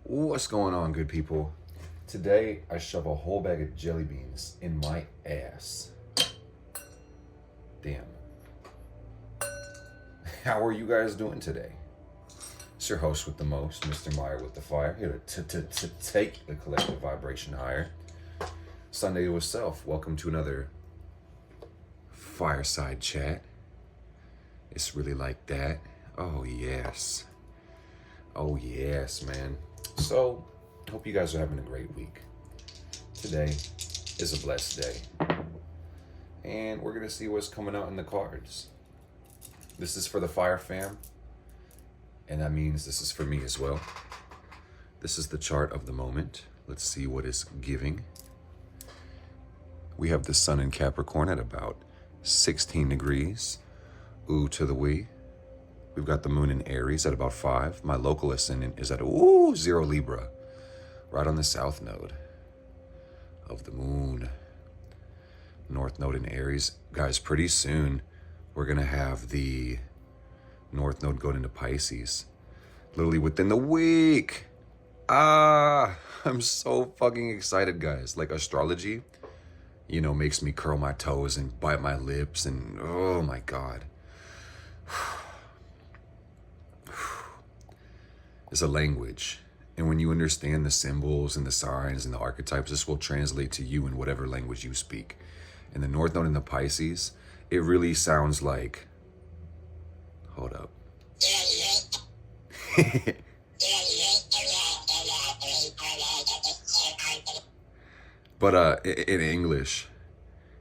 What's going on, good people? Today, I shove a whole bag of jelly beans in my ass. Damn. How are you guys doing today? It's your host with the most, Mr. Meyer with the fire, here to take the collective vibration higher. Sunday to self. Welcome to another fireside chat. It's really like that. Oh, yes. Oh, yes, man. So, hope you guys are having a great week. Today is a blessed day. And we're going to see what's coming out in the cards. This is for the Fire Fam. And that means this is for me as well. This is the chart of the moment. Let's see what is giving. We have the sun in Capricorn at about 16 degrees. Ooh to the wee. We've got the moon in Aries at about 5. My local ascendant is at 0 Libra, right on the south node of the moon. North node in Aries. Guys, pretty soon we're going to have the north node going into Pisces. Literally within the week. I'm so fucking excited, guys. Like astrology, makes me curl my toes and bite my lips and oh my God. It's a language. And when you understand the symbols and the signs and the archetypes, this will translate to you in whatever language you speak. And the North Node in the Pisces, it really sounds like, hold up. But in English,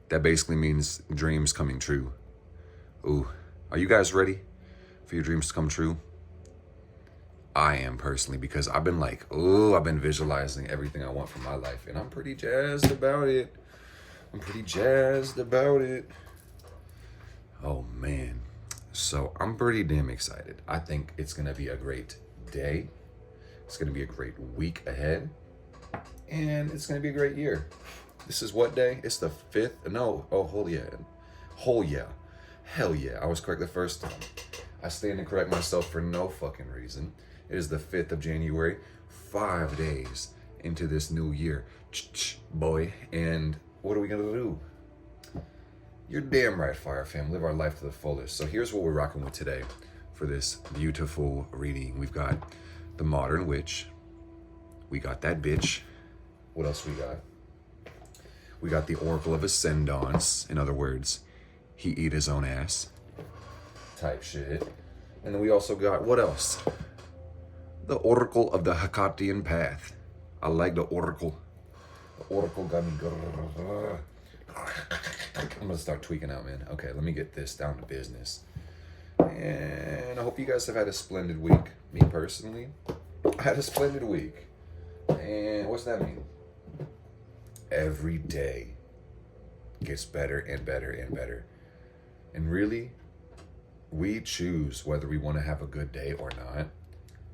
that basically means dreams coming true. Ooh, are you guys ready for your dreams to come true? I am personally, because I've been visualizing everything I want from my life, and I'm pretty jazzed about it. Oh man. So I'm pretty damn excited. I think it's gonna be a great day. It's gonna be a great week ahead. And it's gonna be a great year. This is what day? It's the 5th. No, oh, yeah. Hell yeah. I was correct the first time. I stand to correct myself for no fucking reason. It is the 5th of January, 5 days into this new year. Boy, and what are we gonna do? You're damn right, Fire Fam. Live our life to the fullest. So here's what we're rocking with today for this beautiful reading. We've got the Modern Witch. We got that bitch. What else we got? We got the Oracle of Ascendance. In other words, he eat his own ass. Type shit. And then we also got, what else? The Oracle of the Hecatian Path. I like the Oracle. The Oracle got me good. I'm gonna start tweaking out, man. Okay, let me get this down to business. And I hope you guys have had a splendid week. Me personally, I had a splendid week. And what's that mean? Every day gets better and better and better. And really, we choose whether we want to have a good day or not.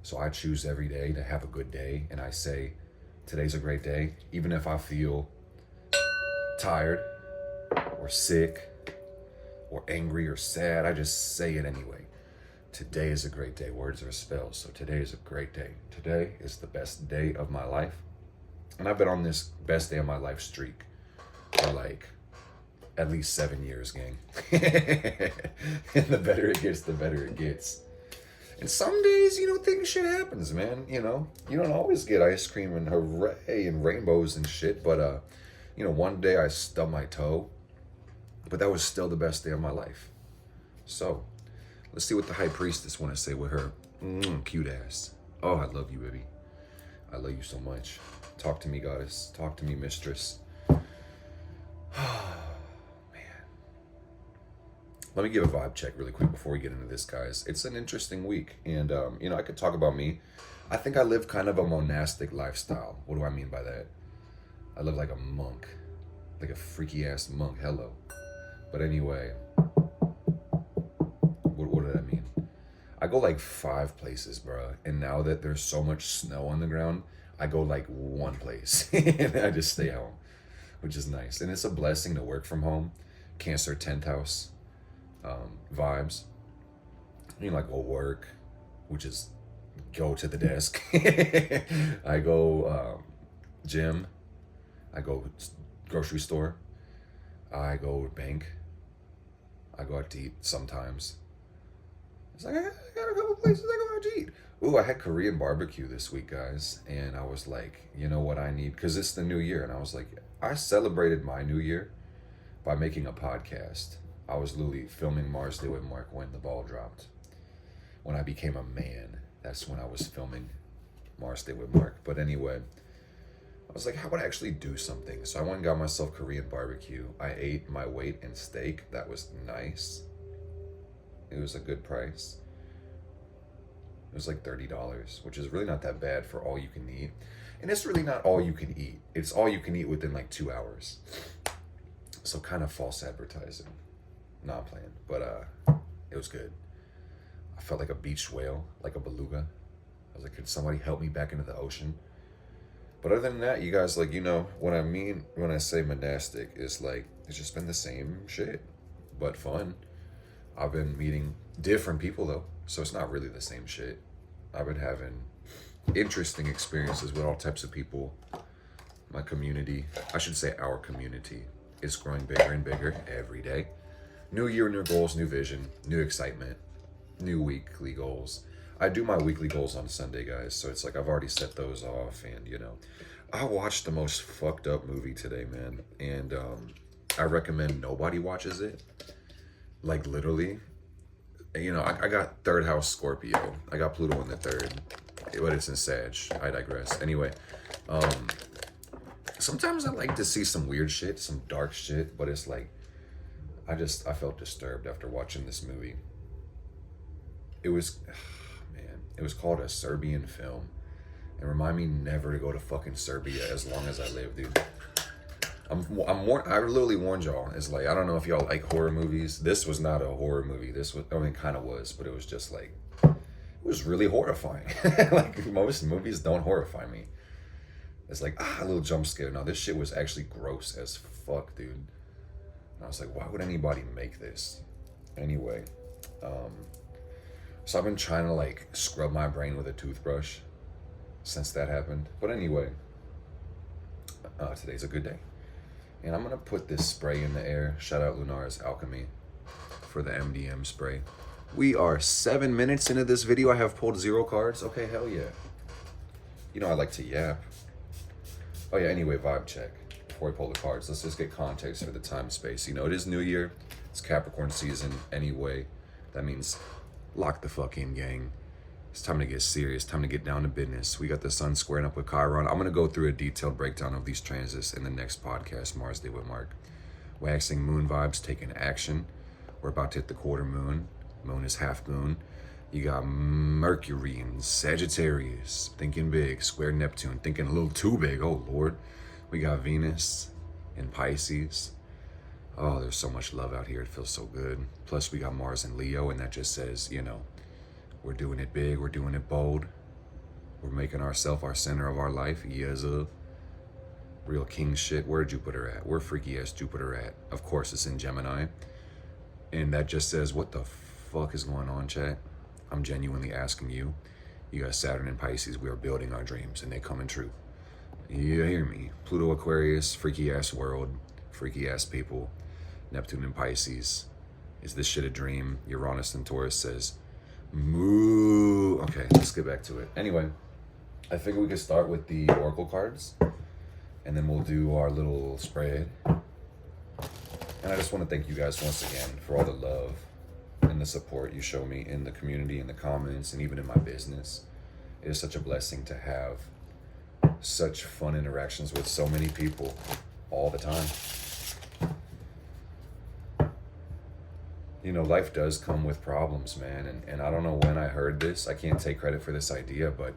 So I choose every day to have a good day. And I say, today's a great day. Even if I feel tired or sick or angry or sad, I just say it anyway. Today is a great day. Words are spells. So today is a great day. Today is the best day of my life. And I've been on this best day of my life streak for like at least 7 years, gang. And the better it gets, the better it gets. And some days, things shit happens, man. You don't always get ice cream and hooray and rainbows and shit. But, one day I stubbed my toe. But that was still the best day of my life. So, let's see what the High Priestess want to say with her cute ass. Oh, I love you, baby. I love you so much. Talk to me, goddess. Talk to me, mistress. Let me give a vibe check really quick before we get into this, guys. It's an interesting week. And, I could talk about me. I think I live kind of a monastic lifestyle. What do I mean by that? I live like a monk. Like a freaky-ass monk. Hello. But anyway, what did I mean? I go like 5 places, bro. And now that there's so much snow on the ground, I go like 1 place. And I just stay home, which is nice. And it's a blessing to work from home. Cancer 10th house. Vibes. Like go work, which is go to the desk. I go gym. I go grocery store. I go bank. I go out to eat sometimes. It's like, I got a couple places I go out to eat. Ooh, I had Korean barbecue this week, guys. And I was like, you know what I need? Because it's the new year. And I was like, I celebrated my new year by making a podcast. I was literally filming Mars Day with Mark when the ball dropped. When I became a man, that's when I was filming Mars Day with Mark. But anyway, I was like, how would I actually do something? So I went and got myself Korean barbecue. I ate my weight in steak. That was nice. It was a good price. It was like $30, which is really not that bad for all you can eat. And it's really not all you can eat. It's all you can eat within like 2 hours. So kind of false advertising. No, I'm playing. But it was good. I felt like a beached whale, like a beluga. I was like, could somebody help me back into the ocean? But other than that, you guys, like, you know, what I mean when I say monastic is like, it's just been the same shit, but fun. I've been meeting different people though, so it's not really the same shit. I've been having interesting experiences with all types of people. My community, I should say our community, is growing bigger and bigger every day. New year, new goals, new vision, new excitement, new weekly goals. I do my weekly goals on Sunday, guys, so it's like I've already set those off. And you know, I watched the most fucked up movie today, man, and I recommend nobody watches it. Like literally, you know, I got third house Scorpio. I got Pluto in the third, but it's in Sag. I digress. Anyway, sometimes I like to see some weird shit, some dark shit, but it's like, I felt disturbed after watching this movie. It was, man, it was called a Serbian film. And remind me never to go to fucking Serbia as long as I live, dude. I literally warned y'all. It's like, I don't know if y'all like horror movies. This was not a horror movie. This was, I mean, kind of was, but it was just like, it was really horrifying. Like most movies don't horrify me. It's like, a little jump scare. No, this shit was actually gross as fuck, dude. And I was like, why would anybody make this? Anyway, so I've been trying to like scrub my brain with a toothbrush since that happened. But anyway, today's a good day. And I'm going to put this spray in the air. Shout out Lunar's Alchemy for the MDM spray. We are 7 minutes into this video. I have pulled 0 cards. Okay, hell yeah. You know I like to yap. Oh yeah, anyway, vibe check. Before we pull the cards, let's just get context for the time space. You know, it is New Year. It's Capricorn season anyway. That means lock the fuck in, gang. It's time to get serious, time to get down to business. We got the sun squaring up with Chiron. I'm going to go through a detailed breakdown of these transits in the next podcast, Mars Day with Mark. Waxing moon vibes, taking action. We're about to hit the quarter moon. Moon is half moon. You got Mercury in Sagittarius, thinking big. Square Neptune, thinking a little too big. Oh, Lord. We got Venus in Pisces. Oh, there's so much love out here. It feels so good. Plus, we got Mars in Leo, and that just says, you know, we're doing it big, we're doing it bold. We're making ourselves our center of our life. Yes, real king shit. Where Jupiter at? Where freaky ass Jupiter at? Of course, it's in Gemini. And that just says, what the fuck is going on, chat? I'm genuinely asking you. You got Saturn and Pisces. We are building our dreams, and they coming true. You hear me? Pluto, Aquarius, freaky ass world, freaky ass people. Neptune and Pisces. Is this shit a dream? Uranus and Taurus says, moo. Okay, let's get back to it. Anyway, I figure we could start with the oracle cards, and then we'll do our little spread. And I just want to thank you guys once again for all the love and the support you show me in the community, in the comments, and even in my business. It is such a blessing to have such fun interactions with so many people all the time. You know, life does come with problems, man. And I don't know when I heard this. I can't take credit for this idea, but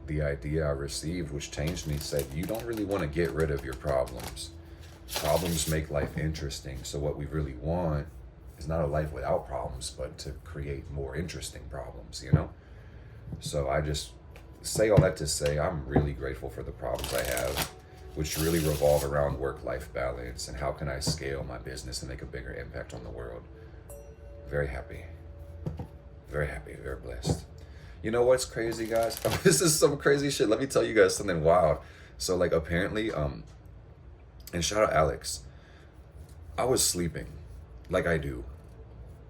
the idea I received, which changed me, said, you don't really want to get rid of your problems. Problems make life interesting. So what we really want is not a life without problems, but to create more interesting problems, you know? So I just say all that to say I'm really grateful for the problems I have, which really revolve around work-life balance and how can I scale my business and make a bigger impact on the world. Very happy, very blessed. You know what's crazy, guys? This is some crazy shit. Let me tell you guys something wild. So like apparently, and shout out Alex, I was sleeping like I do.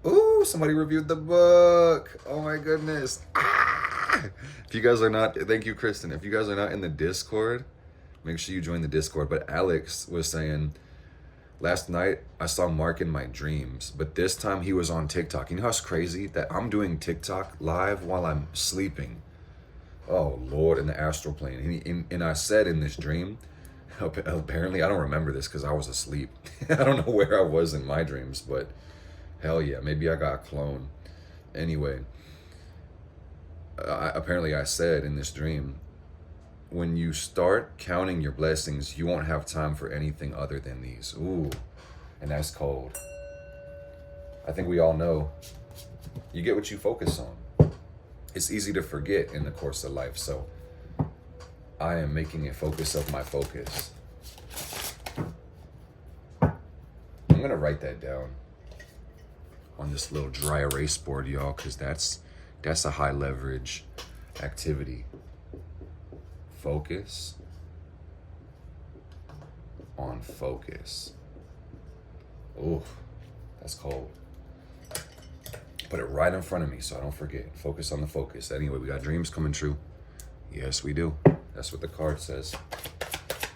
Ooh, somebody reviewed the book. Oh my goodness. Ah! If you guys are not, thank you, Kristen. If you guys are not in the Discord, make sure you join the Discord. But Alex was saying, last night I saw Mark in my dreams, but this time he was on TikTok. You know how it's crazy that I'm doing TikTok live while I'm sleeping? Oh Lord, in the astral plane. And I said in this dream, apparently I don't remember this because I was asleep. I don't know where I was in my dreams, but hell yeah, maybe I got a clone. Anyway, apparently I said in this dream, when you start counting your blessings, you won't have time for anything other than these. Ooh, and that's cold. I think we all know you get what you focus on. It's easy to forget in the course of life, so I am making a focus of my focus. I'm gonna write that down on this little dry erase board, y'all, because that's a high leverage activity. Focus on focus. Ooh, that's cold. Put it right in front of me so I don't forget. Focus on the focus. Anyway, we got dreams coming true. Yes, we do. That's what the card says.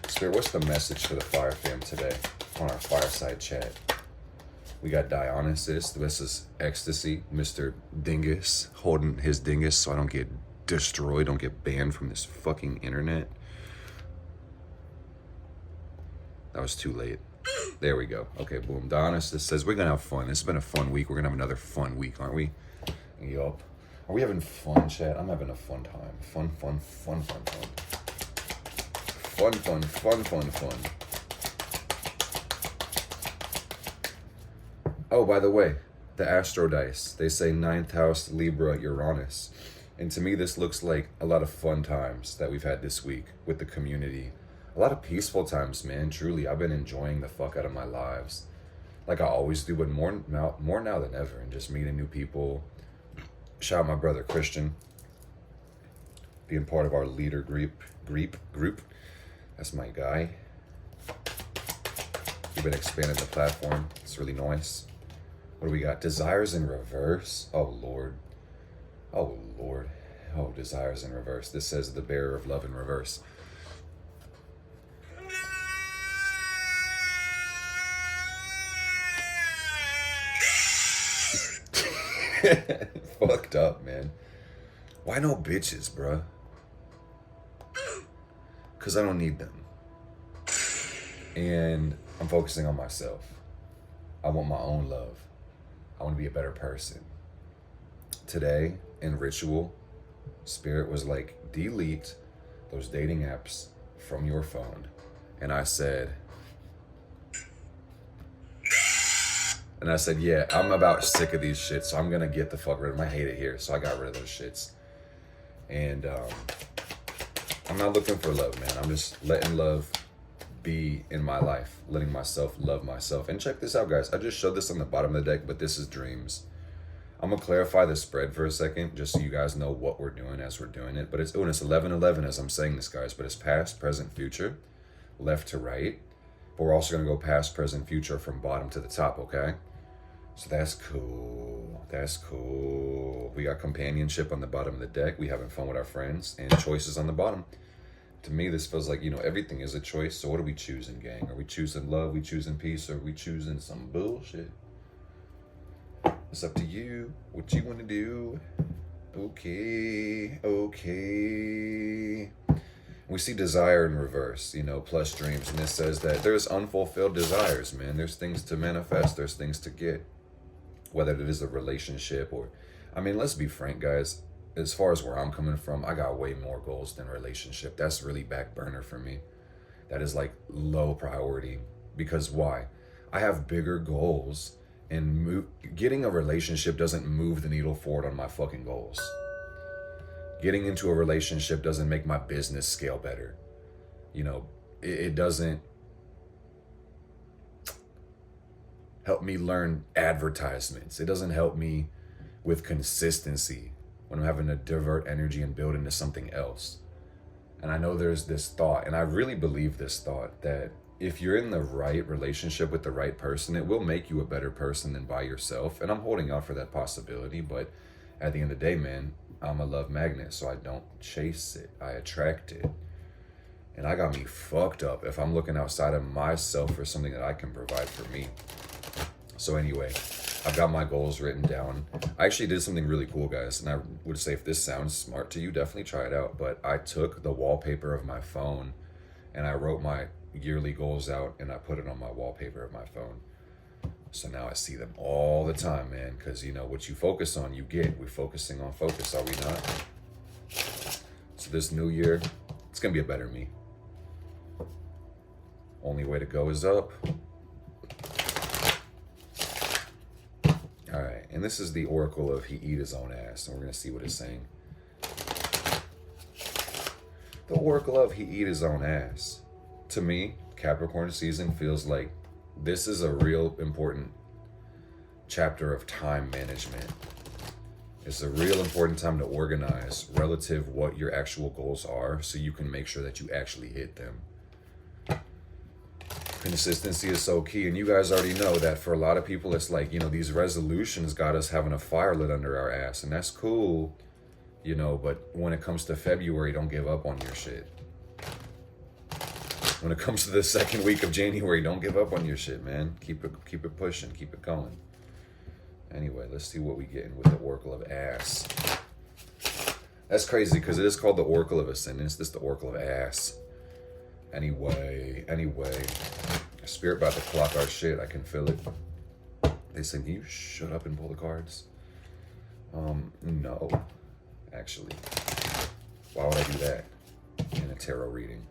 Spirit, what's the message for the Fire Fam today on our fireside chat? We got Dionysus. This is Ecstasy. Mr. Dingus holding his dingus so I don't get destroyed, don't get banned from this fucking internet. That was too late. There we go. Okay, boom. Dionysus says we're gonna have fun. It's been a fun week. We're gonna have another fun week, aren't we? Yup. Are we having fun, chat? I'm having a fun time. Fun. Fun. Oh, by the way, the Astro Dice. They say 9th house, Libra, Uranus. And to me, this looks like a lot of fun times that we've had this week with the community. A lot of peaceful times, man. Truly, I've been enjoying the fuck out of my lives. Like I always do, but more now than ever. And just meeting new people. Shout out my brother Christian. Being part of our leader group. That's my guy. We've been expanding the platform. It's really nice. What do we got? Desires in reverse. Oh, Lord. Oh, desires in reverse. This says the bearer of love in reverse. Fucked up, man. Why no bitches, bruh? Because I don't need them. And I'm focusing on myself. I want my own love. I want to be a better person. Today, in ritual, Spirit was like, delete those dating apps from your phone. And I said, yeah, I'm about sick of these shits, so I'm gonna get the fuck rid of them. I hate it here, so I got rid of those shits. And I'm not looking for love, man. I'm just letting love be in my life, letting myself love myself. And check this out, guys. I just showed this on the bottom of the deck, but this is dreams. I'm gonna clarify the spread for a second, just so you guys know what we're doing as we're doing it. But it's 11-11 as I'm saying this, guys. But it's past, present, future, left to right. But we're also gonna go past, present, future from bottom to the top, okay? So that's cool. That's cool. We got companionship on the bottom of the deck. We having fun with our friends, and choices on the bottom. To me, this feels like, everything is a choice. So what are we choosing, gang? Are we choosing love? Are we choosing peace? Or are we choosing some bullshit? It's up to you. What you want to do? Okay. We see desire in reverse, plus dreams. And this says that there's unfulfilled desires, man. There's things to manifest. There's things to get. Whether it is a relationship or... let's be frank, guys. As far as where I'm coming from, I got way more goals than relationship. That's really back burner for me. That is like low priority. Because why? I have bigger goals, and getting a relationship doesn't move the needle forward on my fucking goals. Getting into a relationship doesn't make my business scale better. It doesn't help me learn advertisements. It doesn't help me with consistency when I'm having to divert energy and build into something else. And I know there's this thought, and I really believe this thought, that if you're in the right relationship with the right person, it will make you a better person than by yourself. And I'm holding out for that possibility, but at the end of the day, man, I'm a love magnet, so I don't chase it, I attract it. And I got me fucked up if I'm looking outside of myself for something that I can provide for me. So anyway, I've got my goals written down. I actually did something really cool, guys, and I would say if this sounds smart to you, definitely try it out. But I took the wallpaper of my phone and I wrote my yearly goals out and I put it on my wallpaper of my phone. So now I see them all the time, man, because, you know, what you focus on, you get. We're focusing on focus, are we not? So this new year, it's going to be a better me. Only way to go is up. All right, and this is the oracle of he eat his own ass, and we're going to see what it's saying. The oracle of he eat his own ass. To me, Capricorn season feels like this is a real important chapter of time management. It's a real important time to organize relative what your actual goals are so you can make sure that you actually hit them. Consistency is so key, and you guys already know that for a lot of people, it's like, you know, these resolutions got us having a fire lit under our ass, and that's cool, you know, but when it comes to February, don't give up on your shit. When it comes to the second week of January, don't give up on your shit, man. Keep it pushing, keep it going. Anyway, let's see what we get in with the Oracle of Ass. That's crazy because it is called the Oracle of Ascendance. This is the Oracle of Ass. Anyway, Spirit about to clock our shit. I can feel it. They say, can you shut up and pull the cards? No, actually. Why would I do that in a tarot reading?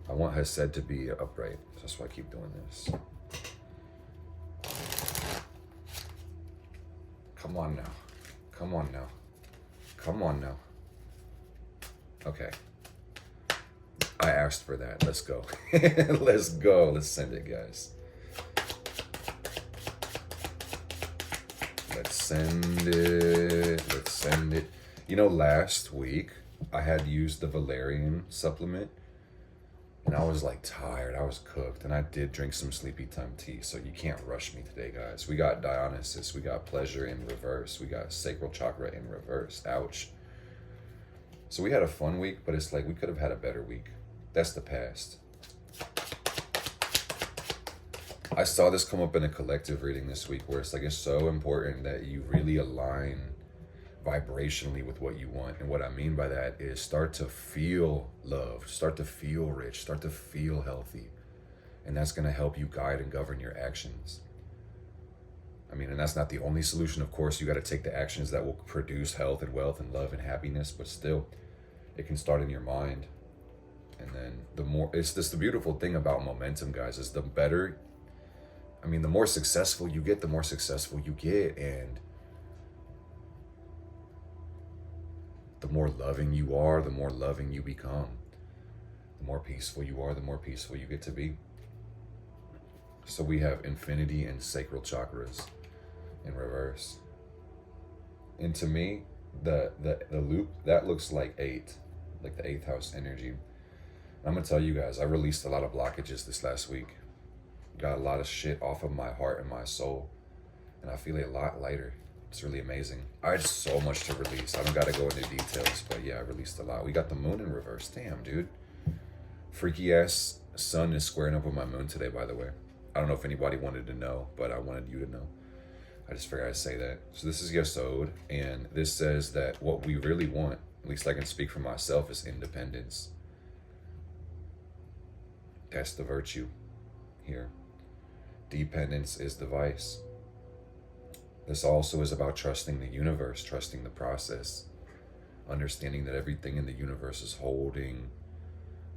I want Hesed to be upright. So that's why I keep doing this. Come on now. Come on now. Come on now. Okay. I asked for that. Let's go. Let's go. Let's send it, guys. Let's send it. Let's send it. You know, last week I had used the valerian supplement and I was like tired. I was cooked and I did drink some sleepy time tea. So you can't rush me today, guys. We got Dionysus. We got pleasure in reverse. We got sacral chakra in reverse. Ouch. So we had a fun week, but it's like we could have had a better week. That's the past. I saw this come up in a collective reading this week where it's like it's so important that you really align vibrationally with what you want. And what I mean by that is start to feel loved, start to feel rich, start to feel healthy. And that's going to help you guide and govern your actions. I mean, and that's not the only solution. Of course, you got to take the actions that will produce health and wealth and love and happiness, but still, it can start in your mind. And then the more, it's just the beautiful thing about momentum, guys, is the better, I mean, the more successful you get, and the more loving you are, the more loving you become. The more peaceful you are, the more peaceful you get to be. So we have infinity and sacral chakras in reverse. And to me, the loop, that looks like 8, like the 8th house energy. I'm gonna tell you guys, I released a lot of blockages this last week. Got a lot of shit off of my heart and my soul. And I feel a lot lighter. It's really amazing. I had so much to release. I don't gotta go into details, but yeah, I released a lot. We got the moon in reverse. Damn, dude. Freaky ass sun is squaring up with my moon today, by the way. I don't know if anybody wanted to know, but I wanted you to know. I just figured I'd say that. So this is Yesod, and this says that what we really want, at least I can speak for myself, is independence. That's the virtue here. Dependence is the vice. This also is about trusting the universe, trusting the process, understanding that everything in the universe is holding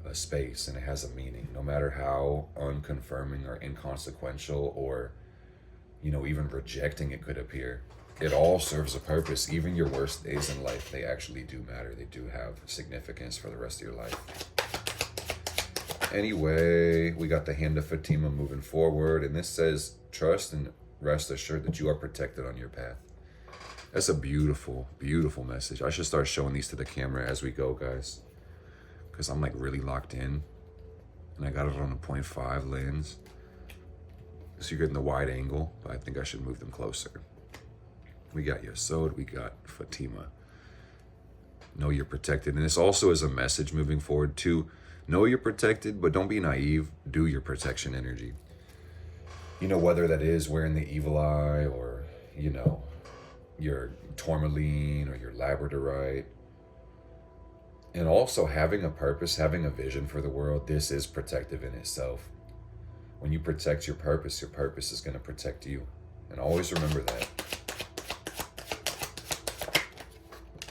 a space and it has a meaning, no matter how unconfirming or inconsequential or, you know, even rejecting it could appear. It all serves a purpose. Even your worst days in life, they actually do matter. They do have significance for the rest of your life. Anyway, we got the hand of Fatima moving forward, and this says, trust and rest assured that you are protected on your path. That's a beautiful, beautiful message. I should start showing these to the camera as we go, guys, because I'm like really locked in, and I got it on a 0.5 lens, so you're getting the wide angle, but I think I should move them closer. We got Yesod, we got Fatima. Know you're protected. And this also is a message moving forward to know you're protected, but don't be naive. Do your protection energy. You know, whether that is wearing the evil eye or, you know, your tourmaline or your labradorite. And also having a purpose, having a vision for the world, this is protective in itself. When you protect your purpose is going to protect you. And always remember that.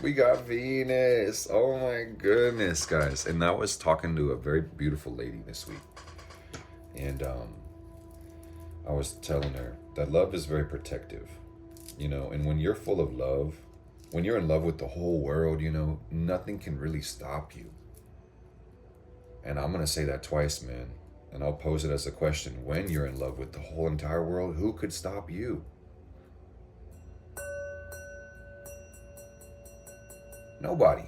We got Venus. Oh my goodness, guys. And I was talking to a very beautiful lady this week. And I was telling her that love is very protective. You know, and when you're full of love, when you're in love with the whole world, you know, nothing can really stop you. And I'm going to say that twice, man. And I'll pose it as a question. When you're in love with the whole entire world, who could stop you? Nobody.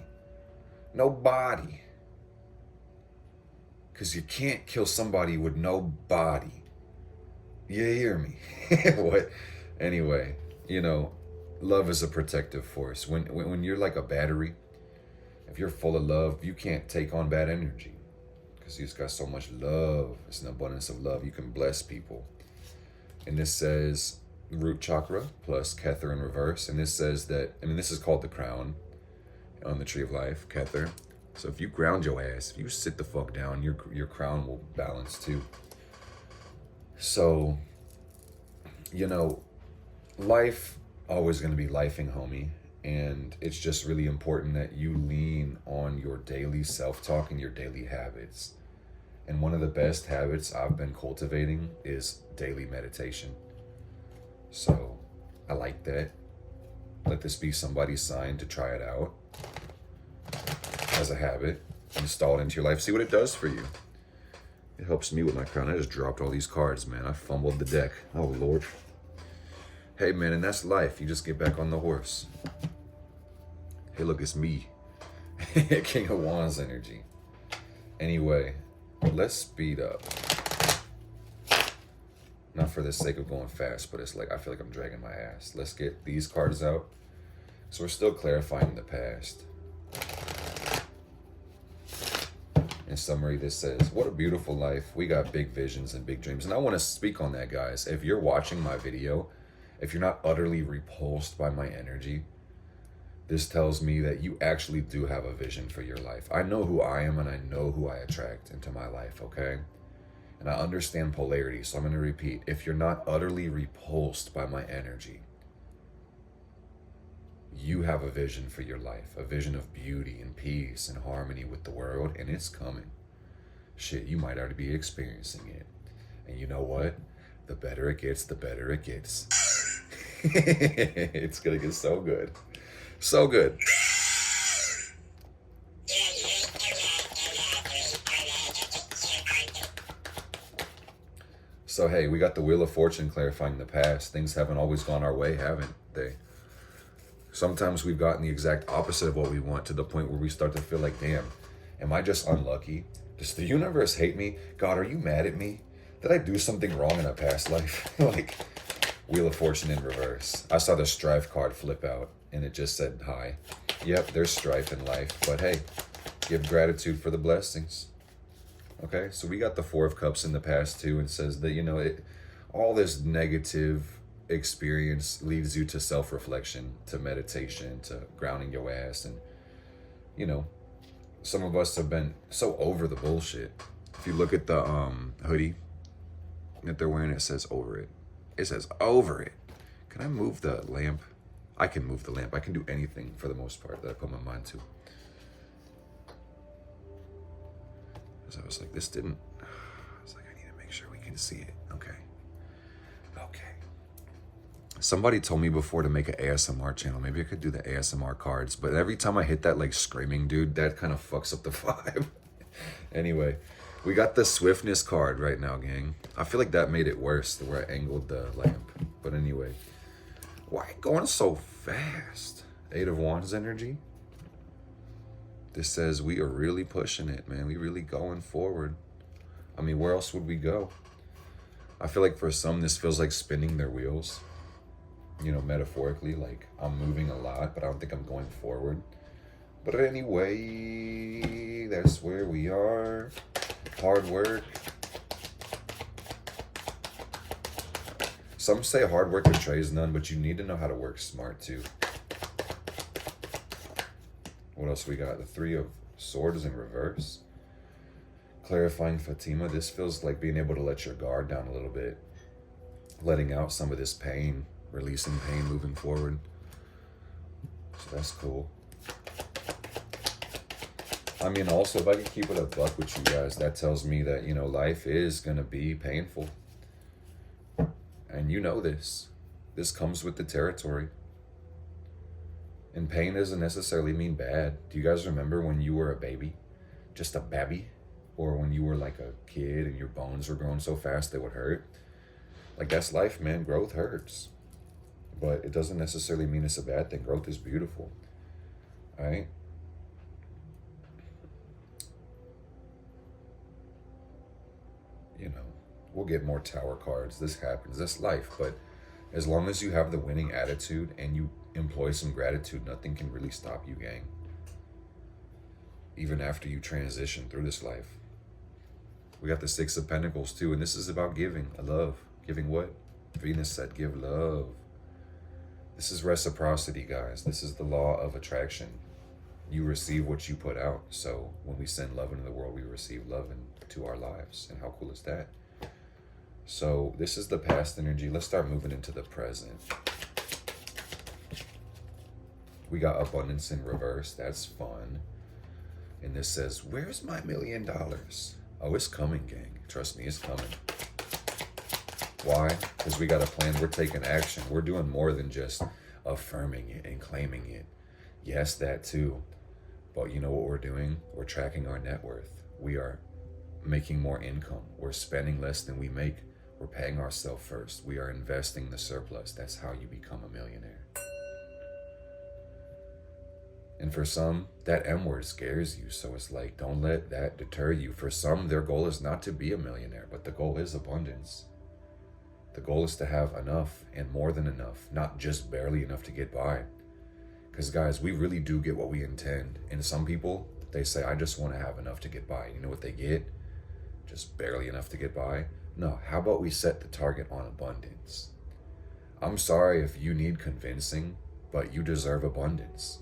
Nobody. Because you can't kill somebody with no body. You hear me? What? Anyway, you know, love is a protective force. When you're like a battery, if you're full of love, you can't take on bad energy. Because you've got so much love. It's an abundance of love. You can bless people. And this says root chakra plus Kether in reverse. And this says that, I mean, this is called the crown on the tree of life, Kether. So if you ground your ass, if you sit the fuck down, your crown will balance too. So, you know, life always going to be lifing, homie. And it's just really important that you lean on your daily self-talk and your daily habits. And one of the best habits I've been cultivating is daily meditation. So I like that. Let this be somebody's sign to try it out as a habit. Install it into your life. See what it does for you. It helps me with my crown. I just dropped all these cards, man. I fumbled the deck. Oh, Lord. Hey, man, and that's life. You just get back on the horse. Hey, look, it's me. King of Wands energy. Anyway, let's speed up. Not for the sake of going fast, but it's like I feel like I'm dragging my ass. Let's get these cards out. So we're still clarifying the past. In summary, this says, what a beautiful life. We got big visions and big dreams. And I want to speak on that, guys. If you're watching my video, if you're not utterly repulsed by my energy, this tells me that you actually do have a vision for your life. I know who I am and I know who I attract into my life, okay? And I understand polarity, so I'm going to repeat. If you're not utterly repulsed by my energy, you have a vision for your life, a vision of beauty and peace and harmony with the world, and it's coming. Shit, you might already be experiencing it. And you know what? The better it gets, the better it gets. It's going to get so good. So good. So, hey, we got the Wheel of Fortune clarifying the past. Things haven't always gone our way, haven't they? Sometimes we've gotten the exact opposite of what we want, to the point where we start to feel like, damn, am I just unlucky? Does the universe hate me? God, are you mad at me? Did I do something wrong in a past life? Like, Wheel of Fortune in reverse. I saw the strife card flip out, and it just said, hi. Yep, there's strife in life, but hey, give gratitude for the blessings. Okay, so we got the Four of Cups in the past too, and says that, you know, all this negative experience leads you to self-reflection, to meditation, to grounding your ass. And, you know, some of us have been so over the bullshit. If you look at the hoodie that they're wearing, it says over it. It says over it. Can I move the lamp? I can move the lamp. I can do anything for the most part that I put my mind to. Because I was like, this didn't. I was like, I need to make sure we can see it. Okay. Somebody told me before to make an ASMR channel. Maybe I could do the ASMR cards. But every time I hit that like screaming dude, that kind of fucks up the vibe. Anyway, we got the Swiftness card right now, gang. I feel like that made it worse, the way I angled the lamp. But anyway, Why going so fast? Eight of Wands energy. This says we are really pushing it, man. We really going forward. I mean, where else would we go? I feel like for some, this feels like spinning their wheels. You know, metaphorically, like I'm moving a lot, but I don't think I'm going forward. But anyway, that's where we are. Hard work. Some say hard work betrays none, but you need to know how to work smart too. What else we got? The Three of Swords in reverse. Clarifying Fatima. This feels like being able to let your guard down a little bit. Letting out some of this pain. Releasing pain, moving forward. So that's cool. I mean, also, if I can keep it a buck with you guys, that tells me that, you know, life is going to be painful. And you know this. This comes with the territory. And pain doesn't necessarily mean bad. Do you guys remember when you were a baby? Just a baby? Or when you were like a kid and your bones were growing so fast they would hurt? Like, that's life, man. Growth hurts. But it doesn't necessarily mean it's a bad thing. Growth is beautiful. All right? You know, we'll get more Tower cards. This happens. That's life. But as long as you have the winning attitude and you employ some gratitude, nothing can really stop you, gang. Even after you transition through this life. We got the Six of Pentacles too, and this is about giving, love. Giving what? Venus said, give love. This is reciprocity, guys. This is the law of attraction. You receive what you put out. So when we send love into the world, we receive love into our lives. And how cool is that? So this is the past energy. Let's start moving into the present. We got abundance in reverse. That's fun. And this says, where's my $1 million? Oh, it's coming, gang. Trust me, it's coming. Why? Because we got a plan. We're taking action. We're doing more than just affirming it and claiming it. Yes, that too. But you know what we're doing? We're tracking our net worth. We are making more income. We're spending less than we make. We're paying ourselves first. We are investing the surplus. That's how you become a millionaire. And for some, that M word scares you. So it's like, don't let that deter you. For some, their goal is not to be a millionaire, but the goal is abundance. The goal is to have enough and more than enough, not just barely enough to get by. Because guys, we really do get what we intend. And some people, they say, I just want to have enough to get by. You know what they get? Just barely enough to get by. No, how about we set the target on abundance? I'm sorry if you need convincing, but you deserve abundance.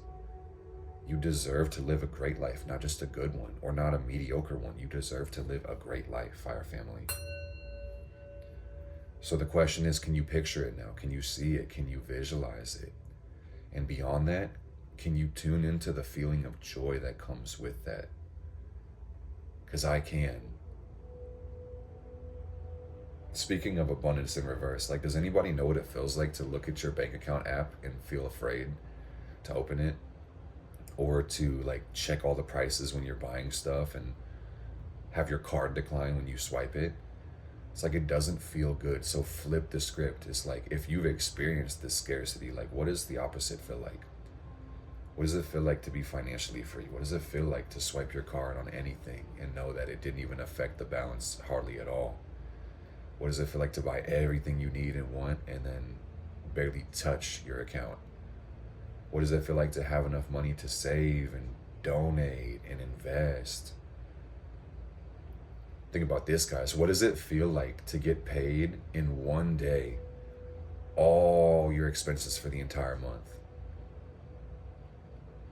You deserve to live a great life, not just a good one or not a mediocre one. You deserve to live a great life, Fire family. So the question is, can you picture it now? Can you see it? Can you visualize it? And beyond that, can you tune into the feeling of joy that comes with that? Because I can. Speaking of abundance in reverse, like, does anybody know what it feels like to look at your bank account app and feel afraid to open it? Or to like check all the prices when you're buying stuff and have your card decline when you swipe it? It's like, it doesn't feel good. So flip the script. It's like, if you've experienced this scarcity, like, what does the opposite feel like? What does it feel like to be financially free? What does it feel like to swipe your card on anything and know that it didn't even affect the balance hardly at all? What does it feel like to buy everything you need and want and then barely touch your account? What does it feel like to have enough money to save and donate and invest? Think about this, guys. What does it feel like to get paid in one day all your expenses for the entire month?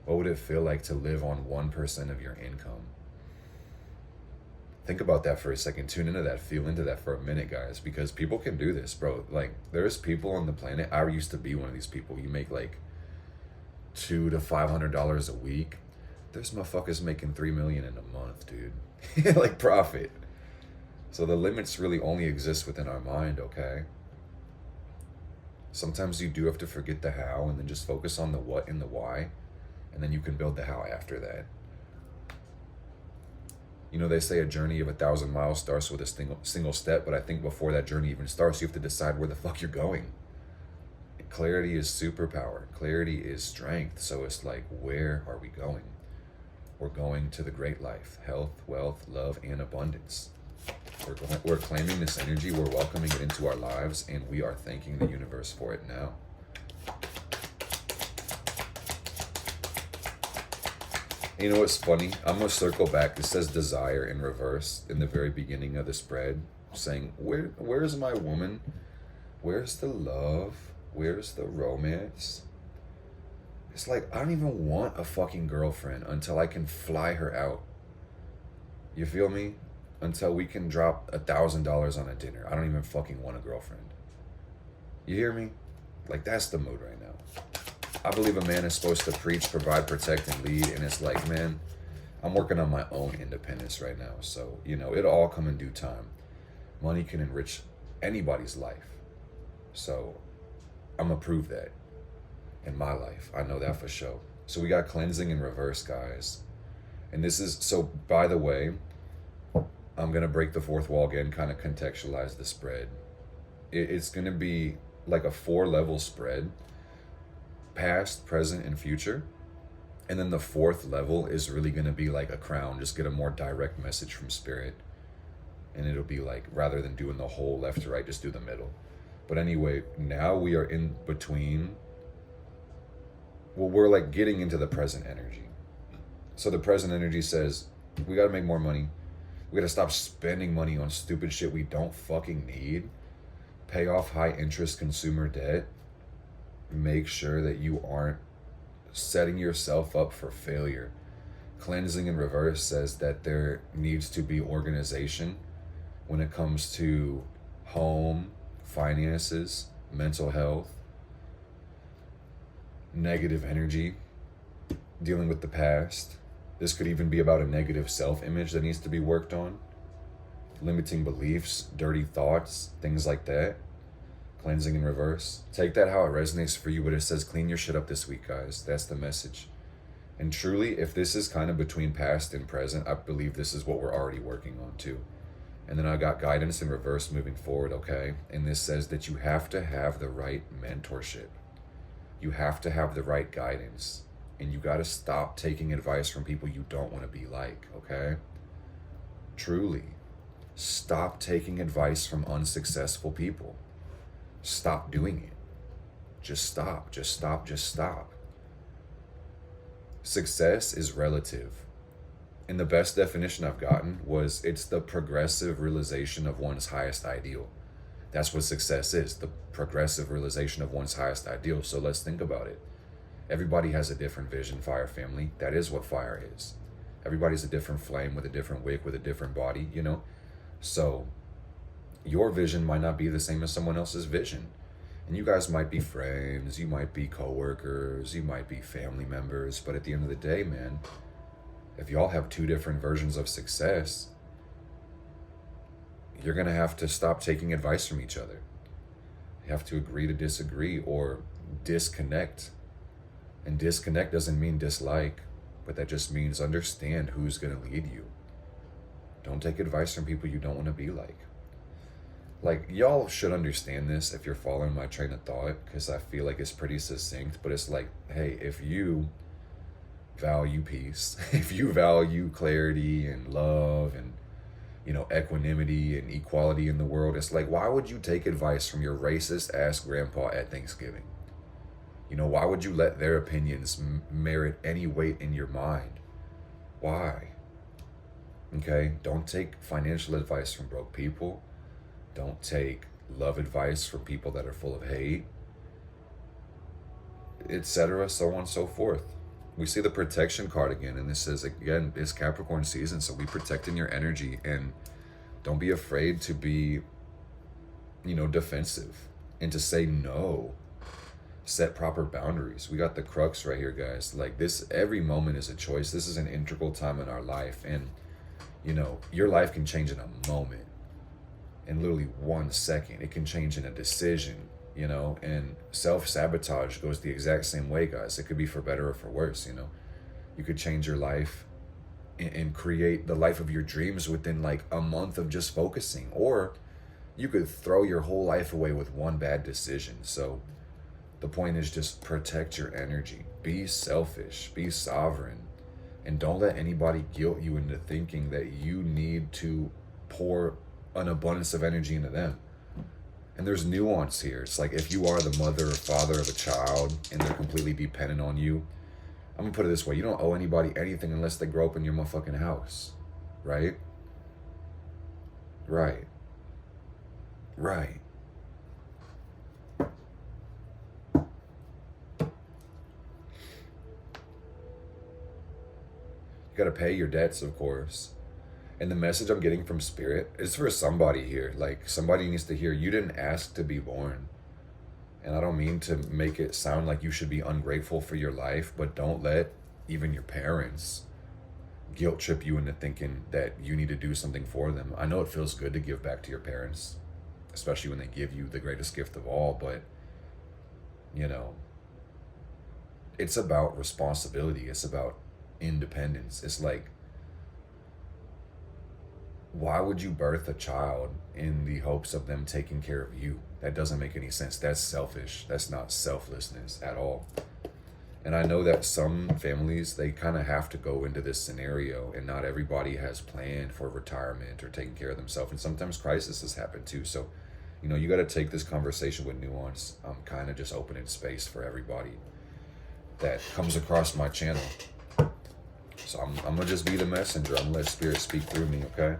What would it feel like to live on 1% of your income? Think about that for a second. Tune into that. Feel into that for a minute, guys, because people can do this, bro. Like, there's people on the planet. I used to be one of these people. You make like $200 to $500 a week. There's motherfuckers making $3 million in a month, dude. Like, profit. So the limits really only exist within our mind, okay? Sometimes you do have to forget the how and then just focus on the what and the why, and then you can build the how after that. You know, they say a journey of 1,000 miles starts with a single step, but I think before that journey even starts, you have to decide where the fuck you're going. Clarity is superpower. Clarity is strength. So it's like, where are we going? We're going to the great life, health, wealth, love, and abundance. We're claiming this energy, we're welcoming it into our lives, and we are thanking the universe for it now. You know what's funny? I'm going to circle back. It says desire in reverse in the very beginning of the spread, saying, where's my woman? Where's the love? Where's the romance? It's like, I don't even want a fucking girlfriend until I can fly her out. You feel me? Until we can drop $1,000 on a dinner. I don't even fucking want a girlfriend. You hear me? Like, that's the mood right now. I believe a man is supposed to preach, provide, protect, and lead. And it's like, man, I'm working on my own independence right now. So, you know, it'll all come in due time. Money can enrich anybody's life. So I'm going to prove that in my life. I know that for sure. So we got cleansing in reverse, guys. And this is, so by the way, I'm going to break the fourth wall again, kind of contextualize the spread. It's going to be like a 4-level spread. Past, present, and future. And then the 4th level is really going to be like a crown. Just get a more direct message from spirit. And it'll be like, rather than doing the whole left to right, just do the middle. But anyway, now we are in between. Well, we're like getting into the present energy. So the present energy says, we got to make more money. We got to stop spending money on stupid shit we don't fucking need. Pay off high interest consumer debt. Make sure that you aren't setting yourself up for failure. Cleansing in reverse says that there needs to be organization when it comes to home, finances, mental health, negative energy, dealing with the past. This could even be about a negative self-image that needs to be worked on. Limiting beliefs, dirty thoughts, things like that. Cleansing in reverse. Take that how it resonates for you, but it says clean your shit up this week, guys. That's the message. And truly, if this is kind of between past and present, I believe this is what we're already working on too. And then I got guidance in reverse moving forward, okay? And this says that you have to have the right mentorship. You have to have the right guidance. And you got to stop taking advice from people you don't want to be like, okay? Truly. Stop taking advice from unsuccessful people. Stop doing it. Just stop, just stop, just stop. Success is relative. And the best definition I've gotten was it's the progressive realization of one's highest ideal. That's what success is, the progressive realization of one's highest ideal. So let's think about it. Everybody has a different vision, fire family. That is what fire is. Everybody's a different flame with a different wick, with a different body, you know? So your vision might not be the same as someone else's vision. And you guys might be friends, you might be coworkers, you might be family members, but at the end of the day, man, if y'all have 2 different versions of success, you're gonna have to stop taking advice from each other. You have to agree to disagree or disconnect. And disconnect doesn't mean dislike, but that just means understand who's gonna lead you. Don't take advice from people you don't want to be like. Like, y'all should understand this if you're following my train of thought, because I feel like it's pretty succinct, but it's like, hey, if you value peace, if you value clarity and love and, you know, equanimity and equality in the world, it's like, why would you take advice from your racist ass grandpa at Thanksgiving? You know, why would you let their opinions merit any weight in your mind? Why? Okay, don't take financial advice from broke people. Don't take love advice from people that are full of hate, etc., so on and so forth. We see the protection card again, and this says, again, it's Capricorn season, so be protecting your energy, and don't be afraid to be, you know, defensive, and to say no. Set proper boundaries. We got the crux right here, guys. Like this, every moment is a choice. This is an integral time in our life, and, you know, your life can change in a moment. In literally 1 second. It can change in a decision, you know, and self-sabotage goes the exact same way, guys. It could be for better or for worse, you know. You could change your life and create the life of your dreams within like a month of just focusing, or you could throw your whole life away with one bad decision. So The point is just protect your energy. Be selfish. Be sovereign. And don't let anybody guilt you into thinking that you need to pour an abundance of energy into them. And there's nuance here. It's like if you are the mother or father of a child and they're completely dependent on you, I'm gonna put it this way, you don't owe anybody anything unless they grow up in your motherfucking house. Right? Right. Right. You gotta pay your debts, of course. And the message I'm getting from Spirit is for somebody here. Like, somebody needs to hear, you didn't ask to be born. And I don't mean to make it sound like you should be ungrateful for your life, but don't let even your parents guilt trip you into thinking that you need to do something for them. I know it feels good to give back to your parents, especially when they give you the greatest gift of all, but, you know, it's about responsibility. It's about independence. It's like, why would you birth a child in the hopes of them taking care of you? That doesn't make any sense. That's selfish. That's not selflessness at all. And I know that some families, they kind of have to go into this scenario, and not everybody has planned for retirement or taking care of themselves. And sometimes crises happen too. So, you know, you got to take this conversation with nuance. I'm kind of just opening space for everybody that comes across my channel. So I'm going to just be the messenger. I'm going to let Spirit speak through me, okay?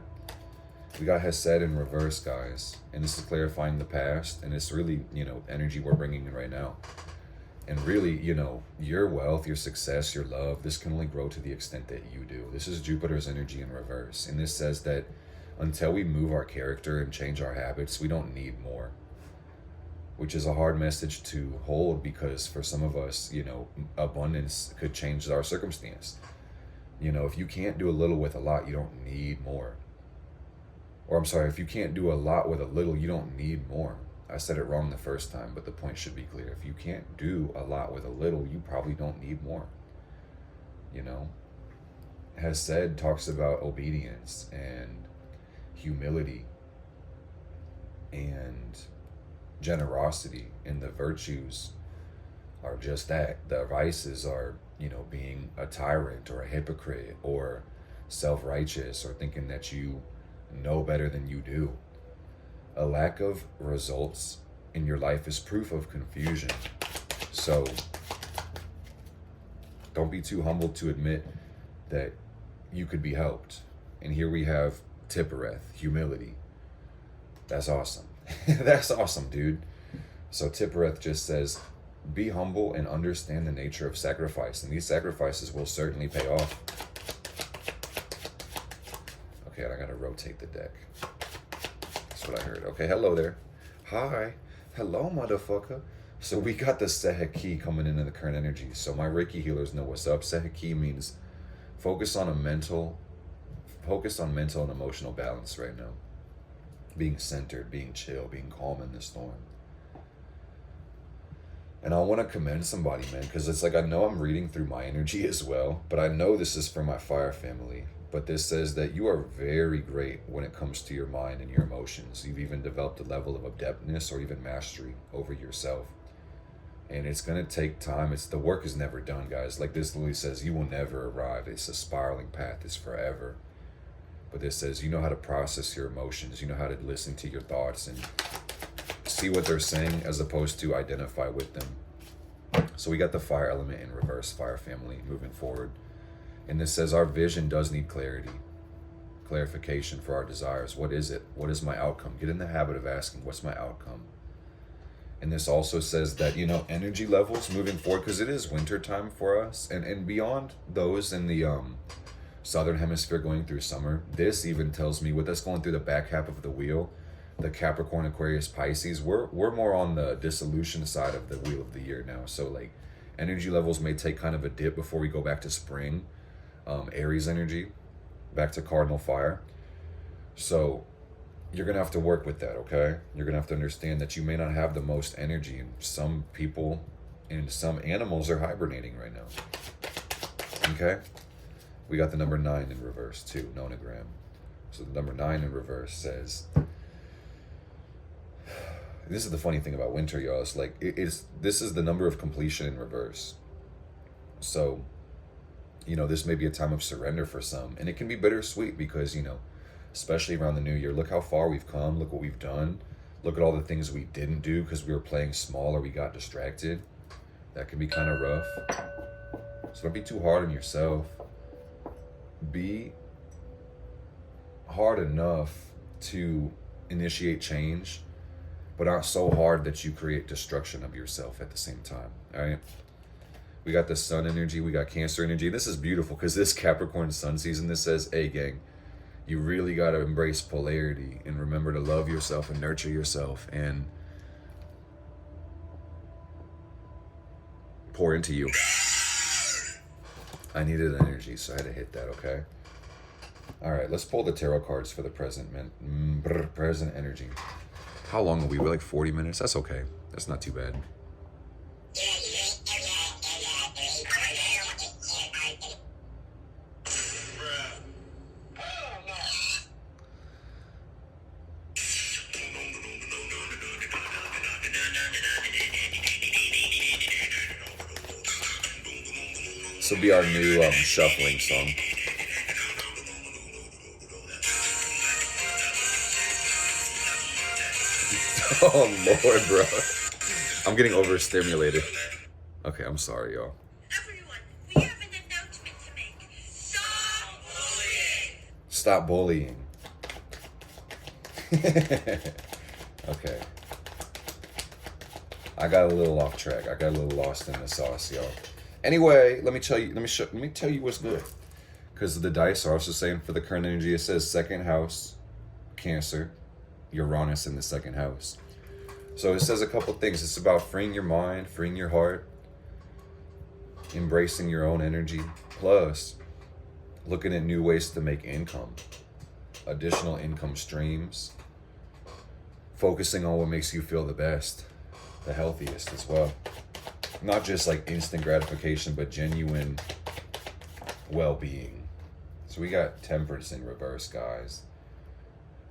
We got Hesed in reverse, guys. And this is clarifying the past. And it's really, you know, energy we're bringing in right now. And really, you know, your wealth, your success, your love, this can only grow to the extent that you do. This is Jupiter's energy in reverse. And this says that until we move our character and change our habits, we don't need more. Which is a hard message to hold, because for some of us, you know, abundance could change our circumstance. You know, if you can't do a little with a lot, you don't need more. Or I'm sorry, if you can't do a lot with a little, you don't need more. I said it wrong the first time, but the point should be clear. If you can't do a lot with a little, you probably don't need more. You know? Hesed talks about obedience and humility and generosity, and the virtues are just that. The vices are, you know, being a tyrant or a hypocrite or self-righteous or thinking that you know better than you do. A lack of results in your life is proof of confusion. So don't be too humble to admit that you could be helped. And here we have Tippereth, humility. That's awesome. That's awesome, dude. So Tippereth just says, be humble and understand the nature of sacrifice. And these sacrifices will certainly pay off. Okay, I gotta rotate the deck. That's what I heard. Okay, hello there. Hi. Hello, motherfucker. So we got the Seheki coming into the current energy. So my Reiki healers know what's up. Seheki means focus on mental and emotional balance right now. Being centered, being chill, being calm in the storm. And I want to commend somebody, man, because it's like, I know I'm reading through my energy as well, but I know this is for my fire family. But this says that you are very great when it comes to your mind and your emotions. You've even developed a level of adeptness or even mastery over yourself. And it's going to take time. The work is never done, guys. Like this literally says, you will never arrive. It's a spiraling path. It's forever. But this says you know how to process your emotions. You know how to listen to your thoughts and see what they're saying as opposed to identify with them. So we got the fire element in reverse, fire family, moving forward. And this says our vision does need clarity, clarification for our desires. What is it? What is my outcome? Get in the habit of asking, what's my outcome? And this also says that, you know, energy levels moving forward, because it is winter time for us, and beyond those in the southern hemisphere going through summer, this even tells me with us going through the back half of the wheel, the Capricorn, Aquarius, Pisces, we're more on the dissolution side of the wheel of the year now. So like energy levels may take kind of a dip before we go back to spring. Aries energy, back to cardinal fire. So you're going to have to work with that, okay? You're going to have to understand that you may not have the most energy, and some people and some animals are hibernating right now, okay? We got the number 9 in reverse too, nonogram. So the number 9 in reverse says, this is the funny thing about winter, y'all. It's like this is the number of completion in reverse. So, this may be a time of surrender for some, and it can be bittersweet because, especially around the new year, look how far we've come, look what we've done, look at all the things we didn't do because we were playing small or we got distracted. That can be kind of rough. So don't be too hard on yourself. Be hard enough to initiate change, but not so hard that you create destruction of yourself at the same time. All right. We got the sun energy. We got Cancer energy. This is beautiful because this Capricorn sun season, this says, hey, gang, you really got to embrace polarity and remember to love yourself and nurture yourself and pour into you. I needed energy, so I had to hit that, okay? All right, let's pull the tarot cards for the present, man. Present energy. How long are we? We're like 40 minutes. That's okay. That's not too bad. This will be our new shuffling song. Oh Lord, bro. I'm getting overstimulated. Okay, I'm sorry, y'all. Everyone, we have an announcement to make. Stop bullying. Stop bullying. Okay. I got a little off track. I got a little lost in the sauce, y'all. Anyway, let me tell you what's good. Because the dice are also saying for the current energy, it says second house, Cancer, Uranus in the second house. So it says a couple things. It's about freeing your mind, freeing your heart, embracing your own energy, plus looking at new ways to make income, additional income streams, focusing on what makes you feel the best, the healthiest as well. Not just like instant gratification, but genuine well-being. So we got Temperance in reverse, guys.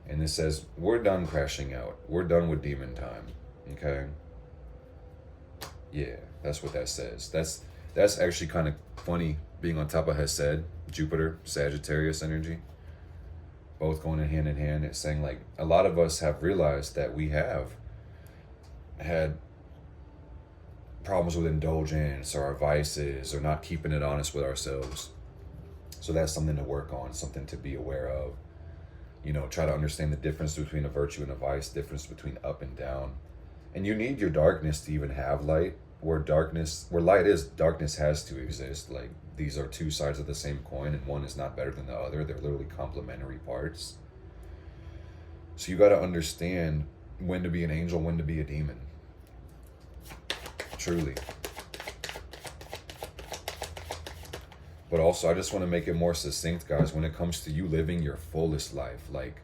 And it says, we're done crashing out. We're done with demon time. Okay? Yeah, that's what that says. That's actually kind of funny being on top of Hesed, Jupiter, Sagittarius energy. Both going hand in hand. It's saying like a lot of us have realized that we have had problems with indulgence or our vices or not keeping it honest with ourselves. So that's something to work on, something to be aware of. Try to understand the difference between a virtue and a vice, difference between up and down. And you need your darkness to even have light. Where light is, darkness has to exist. Like these are two sides of the same coin and one is not better than the other. They're literally complementary parts. So you got to understand when to be an angel, when to be a demon. Truly. But also, I just want to make it more succinct, guys, when it comes to you living your fullest life. Like,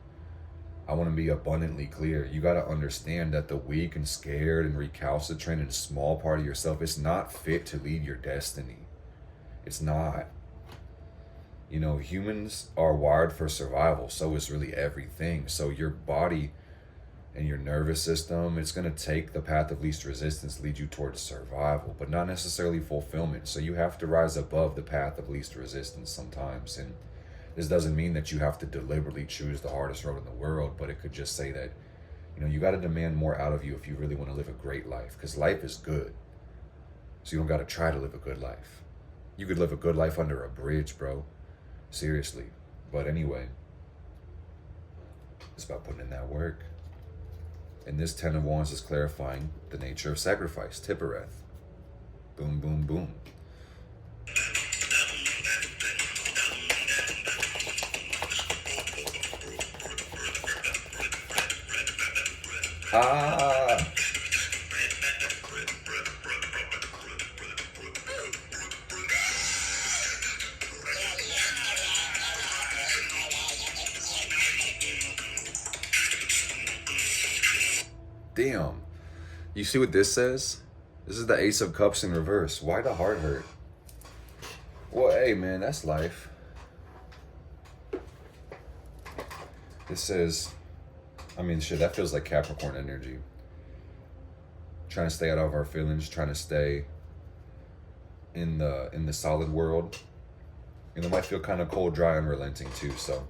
I want to be abundantly clear. You got to understand that the weak and scared and recalcitrant and small part of yourself is not fit to lead your destiny. It's not. Humans are wired for survival. So is really everything. So your body and your nervous system, it's going to take the path of least resistance, lead you towards survival, but not necessarily fulfillment. So you have to rise above the path of least resistance sometimes. And this doesn't mean that you have to deliberately choose the hardest road in the world, but it could just say that, you got to demand more out of you if you really want to live a great life, because life is good. So you don't got to try to live a good life. You could live a good life under a bridge, bro. Seriously. But anyway, it's about putting in that work. And this Ten of Wands is clarifying the nature of sacrifice. Tippereth. Boom, boom, boom. Ah! Damn. You see what this says? This is the Ace of Cups in reverse. Why the heart hurt? Well, hey, man, that's life. It says, shit, that feels like Capricorn energy. trying to stay out of our feelings, trying to stay in the solid world. And it might feel kind of cold, dry, and relenting too. So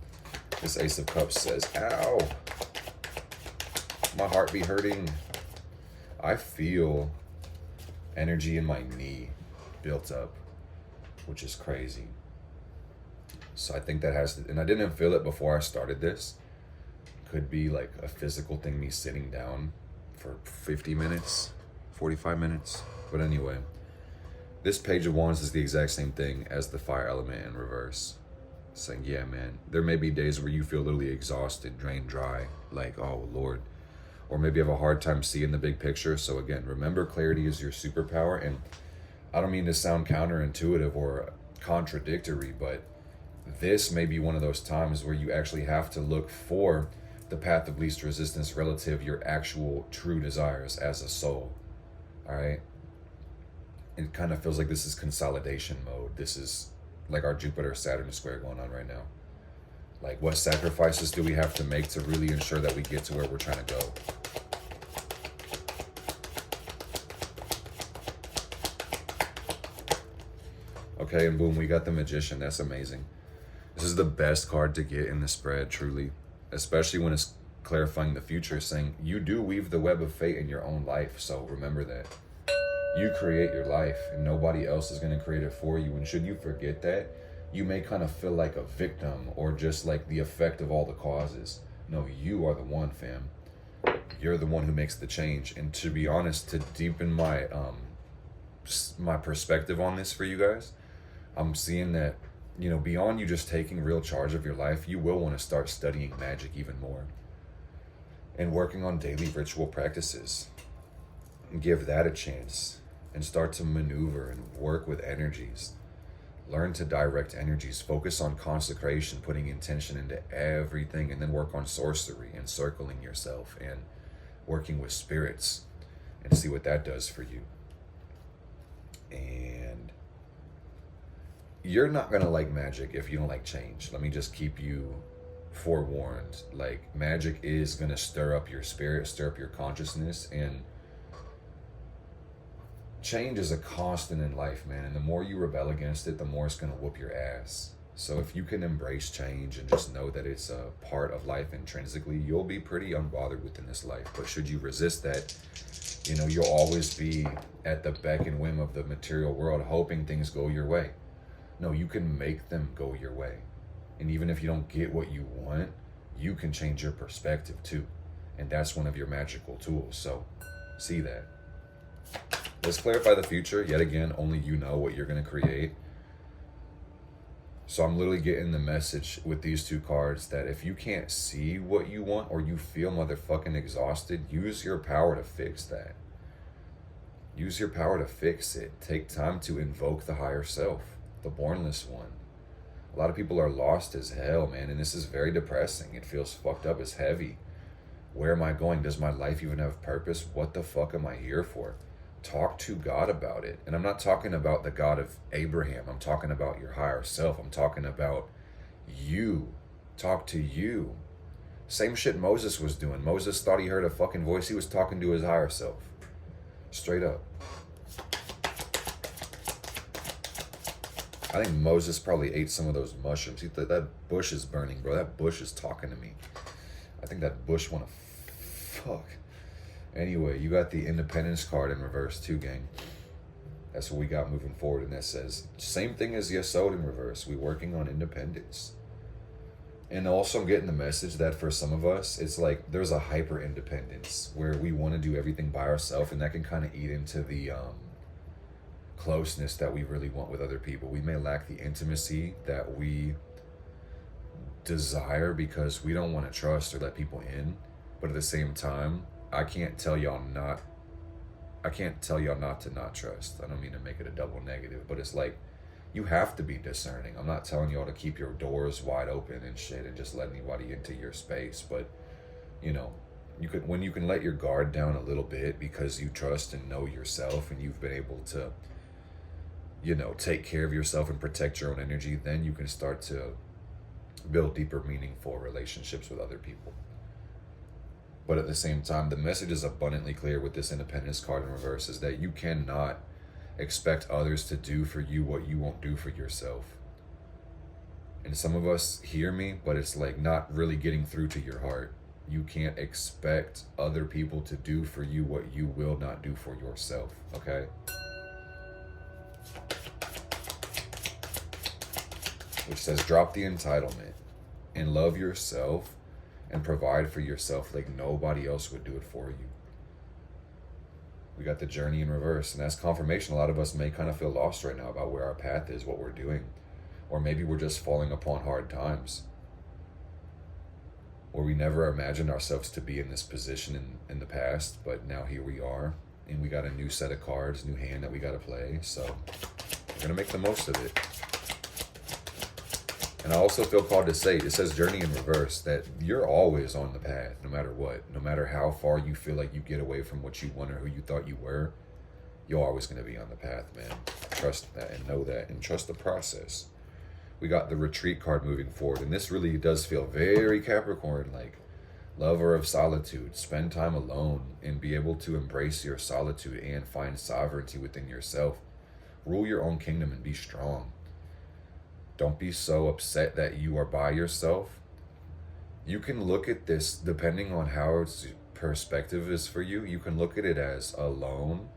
this Ace of Cups says, ow, my heart be hurting. I feel energy in my knee built up, which is crazy. So I think that has to, and I didn't feel it before I started this. Could be like a physical thing, me sitting down for 50 minutes, 45 minutes. But anyway, this Page of Wands is the exact same thing as the fire element in reverse. Saying, yeah, man, there may be days where you feel literally exhausted, drained dry, like, oh, Lord. Or maybe you have a hard time seeing the big picture. So again, remember, clarity is your superpower. And I don't mean to sound counterintuitive or contradictory, but this may be one of those times where you actually have to look for the path of least resistance relative your actual true desires as a soul. All right. It kind of feels like this is consolidation mode. This is like our Jupiter-Saturn square going on right now. Like, what sacrifices do we have to make to really ensure that we get to where we're trying to go? Okay, and boom, we got the Magician. That's amazing. This is the best card to get in the spread, truly. Especially when it's clarifying the future, saying you do weave the web of fate in your own life. So remember that. You create your life and nobody else is going to create it for you. And should you forget that, you may kind of feel like a victim or just like the effect of all the causes. No, you are the one, fam. You're the one who makes the change. And to be honest, to deepen my my perspective on this for you guys, I'm seeing that, you know, beyond you just taking real charge of your life, you will want to start studying magic even more and working on daily ritual practices. Give that a chance and start to maneuver and work with energies. Learn to direct energies. Focus on consecration, putting intention into everything, and then work on sorcery, encircling yourself and working with spirits, and see what that does for you. And you're not gonna like magic if you don't like change. Let me just keep you forewarned. Like, magic is gonna stir up your spirit, stir up your consciousness, and change is a constant in life, man. And the more you rebel against it, the more it's gonna whoop your ass. So if you can embrace change and just know that it's a part of life intrinsically, you'll be pretty unbothered within this life. But should you resist that, you know, you'll always be at the beck and whim of the material world, hoping things go your way. No, you can make them go your way. And even if you don't get what you want, you can change your perspective too. And that's one of your magical tools. So see that. Let's clarify the future. Yet again, only you know what you're going to create. So I'm literally getting the message with these two cards that if you can't see what you want or you feel motherfucking exhausted, use your power to fix that. Use your power to fix it. Take time to invoke the higher self, the bornless one. A lot of people are lost as hell, man, and this is very depressing. It feels fucked up. It's heavy. Where am I going? Does my life even have purpose? What the fuck am I here for? Talk to God about it. And I'm not talking about the God of Abraham. I'm talking about your higher self. I'm talking about you. Talk to you. Same shit Moses was doing. Moses thought he heard a fucking voice. He was talking to his higher self. Straight up. I think Moses probably ate some of those mushrooms. He thought, that bush is burning, bro. That bush is talking to me. I think that bush wanna fuck. Anyway, you got the Independence card in reverse too, gang. That's what we got moving forward. And that says, same thing as Yesod in reverse. We working on independence. And also I'm getting the message that for some of us, it's like there's a hyper independence where we want to do everything by ourselves, and that can kind of eat into the closeness that we really want with other people. We may lack the intimacy that we desire because we don't want to trust or let people in. But at the same time, I can't tell y'all not to not trust. I don't mean to make it a double negative, but it's like you have to be discerning. I'm not telling y'all to keep your doors wide open and shit and just let anybody into your space, but you know, when you can let your guard down a little bit because you trust and know yourself and you've been able to, you know, take care of yourself and protect your own energy, then you can start to build deeper, meaningful relationships with other people. But at the same time, the message is abundantly clear with this Independence card in reverse, is that you cannot expect others to do for you what you won't do for yourself. And some of us hear me, but it's like not really getting through to your heart. You can't expect other people to do for you what you will not do for yourself, okay? Which says, drop the entitlement and love yourself and provide for yourself like nobody else would do it for you. We got the journey in reverse, and that's confirmation. A lot of us may kind of feel lost right now about where our path is, what we're doing. Or maybe we're just falling upon hard times. Or we never imagined ourselves to be in this position in the past, but now here we are. And we got a new set of cards, new hand that we got to play. So we're going to make the most of it. And I also feel called to say, it says journey in reverse, that you're always on the path, no matter what. No matter how far you feel like you get away from what you want or who you thought you were, you're always going to be on the path, man. Trust that and know that and trust the process. We got the retreat card moving forward, and this really does feel very Capricorn, like lover of solitude. Spend time alone and be able to embrace your solitude and find sovereignty within yourself. Rule your own kingdom and be strong. Don't be so upset that you are by yourself. You can look at this, depending on how its perspective is for you, you can look at it as alone,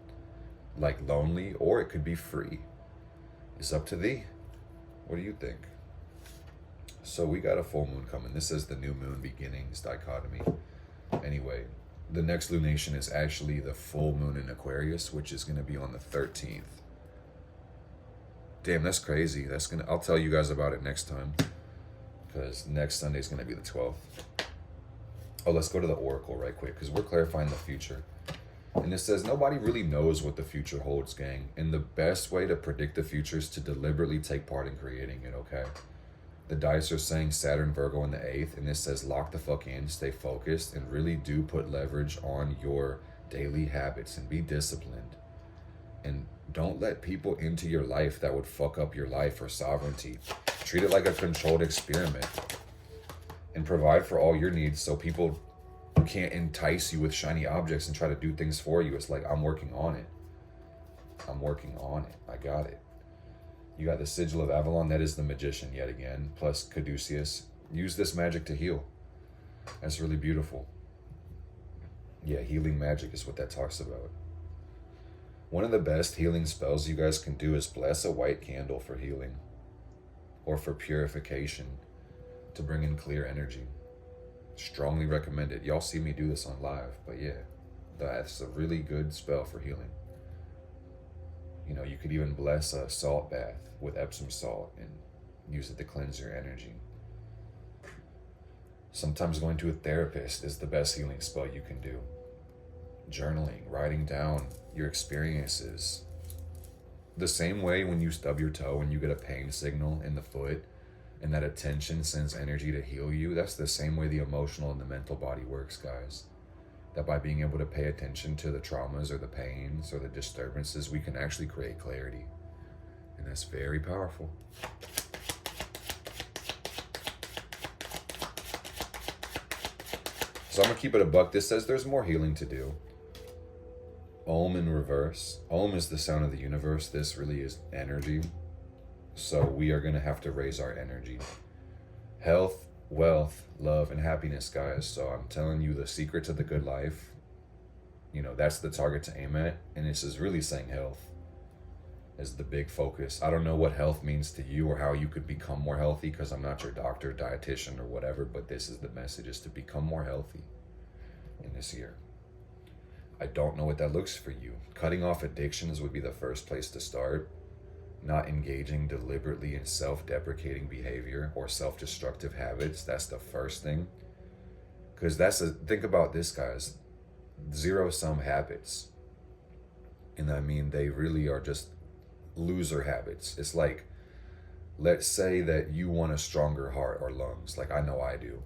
like lonely, or it could be free. It's up to thee. What do you think? So we got a full moon coming. This is the new moon beginnings dichotomy. Anyway, the next lunation is actually the full moon in Aquarius, which is going to be on the 13th. Damn, that's crazy. I'll tell you guys about it next time, because next Sunday is going to be the 12th. Oh, let's go to the Oracle right quick, because we're clarifying the future. And it says, nobody really knows what the future holds, gang. And the best way to predict the future is to deliberately take part in creating it, okay? The dice are saying Saturn, Virgo in the 8th, and this says lock the fuck in, stay focused, and really do put leverage on your daily habits and be disciplined. And don't let people into your life that would fuck up your life or sovereignty. Treat it like a controlled experiment. And provide for all your needs so people can't entice you with shiny objects and try to do things for you. It's like, I'm working on it. I'm working on it. I got it. You got the Sigil of Avalon. That is the Magician yet again. Plus Caduceus. Use this magic to heal. That's really beautiful. Yeah, healing magic is what that talks about. One of the best healing spells you guys can do is bless a white candle for healing or for purification to bring in clear energy. Strongly recommend it. Y'all see me do this on live, but yeah, that's a really good spell for healing. You know, you could even bless a salt bath with Epsom salt and use it to cleanse your energy. Sometimes going to a therapist is the best healing spell you can do. Journaling, writing down your experiences. The same way when you stub your toe and you get a pain signal in the foot and that attention sends energy to heal you, that's the same way the emotional and the mental body works, guys. That by being able to pay attention to the traumas or the pains or the disturbances, we can actually create clarity. And that's very powerful. So I'm gonna keep it a buck. This says there's more healing to do. Om in reverse. Om is the sound of the universe. This really is energy. So we are going to have to raise our energy. Health, wealth, love, and happiness, guys. So I'm telling you the secret to the good life. You know, that's the target to aim at. And this is really saying health is the big focus. I don't know what health means to you or how you could become more healthy, because I'm not your doctor, dietitian, or whatever. But this is the message, is to become more healthy in this year. I don't know what that looks for you. Cutting off addictions would be the first place to start. Not engaging deliberately in self-deprecating behavior or self-destructive habits. That's the first thing. Because think about this, guys. Zero-sum habits. And I mean, they really are just loser habits. It's like, let's say that you want a stronger heart or lungs. Like I know I do.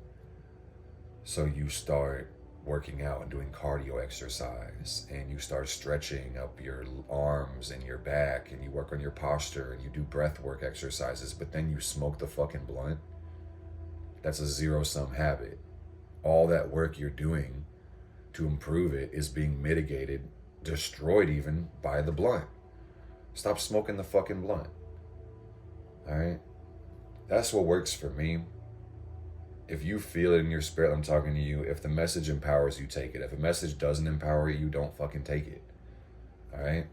So you start working out and doing cardio exercise, and you start stretching up your arms and your back, and you work on your posture, and you do breath work exercises, but then you smoke the fucking blunt. That's a zero-sum habit. All that work you're doing to improve it is being mitigated, destroyed even, by the blunt. Stop smoking the fucking blunt. All right? That's what works for me. If you feel it in your spirit, I'm talking to you. If the message empowers you, take it. If a message doesn't empower you, don't fucking take it. All right?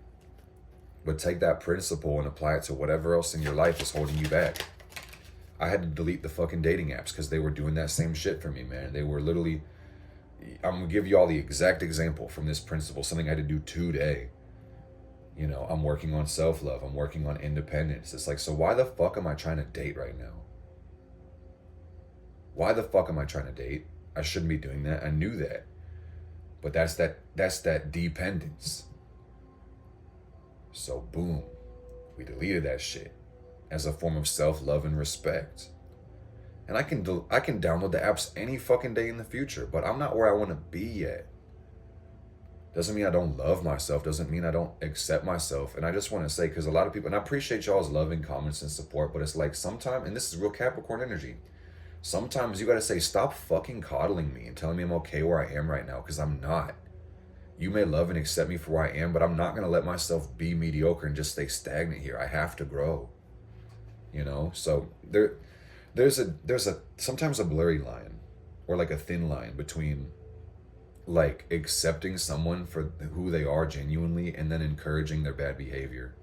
But take that principle and apply it to whatever else in your life is holding you back. I had to delete the fucking dating apps because they were doing that same shit for me, man. They were literally, I'm going to give you all the exact example from this principle, something I had to do today. You know, I'm working on self-love. I'm working on independence. It's like, so why the fuck am I trying to date right now? Why the fuck am I trying to date? I shouldn't be doing that. I knew that. But that's that dependence. So boom, we deleted that shit as a form of self-love and respect. And I can download the apps any fucking day in the future, but I'm not where I want to be yet. Doesn't mean I don't love myself. Doesn't mean I don't accept myself. And I just want to say, because a lot of people, and I appreciate y'all's loving comments and support, but it's like sometimes, and this is real Capricorn energy, sometimes you got to say, stop fucking coddling me and telling me I'm okay where I am right now, because I'm not. You may love and accept me for where I am, but I'm not going to let myself be mediocre and just stay stagnant here. I have to grow. You know? So there's sometimes a blurry line, or like a thin line between like accepting someone for who they are genuinely and then encouraging their bad behavior.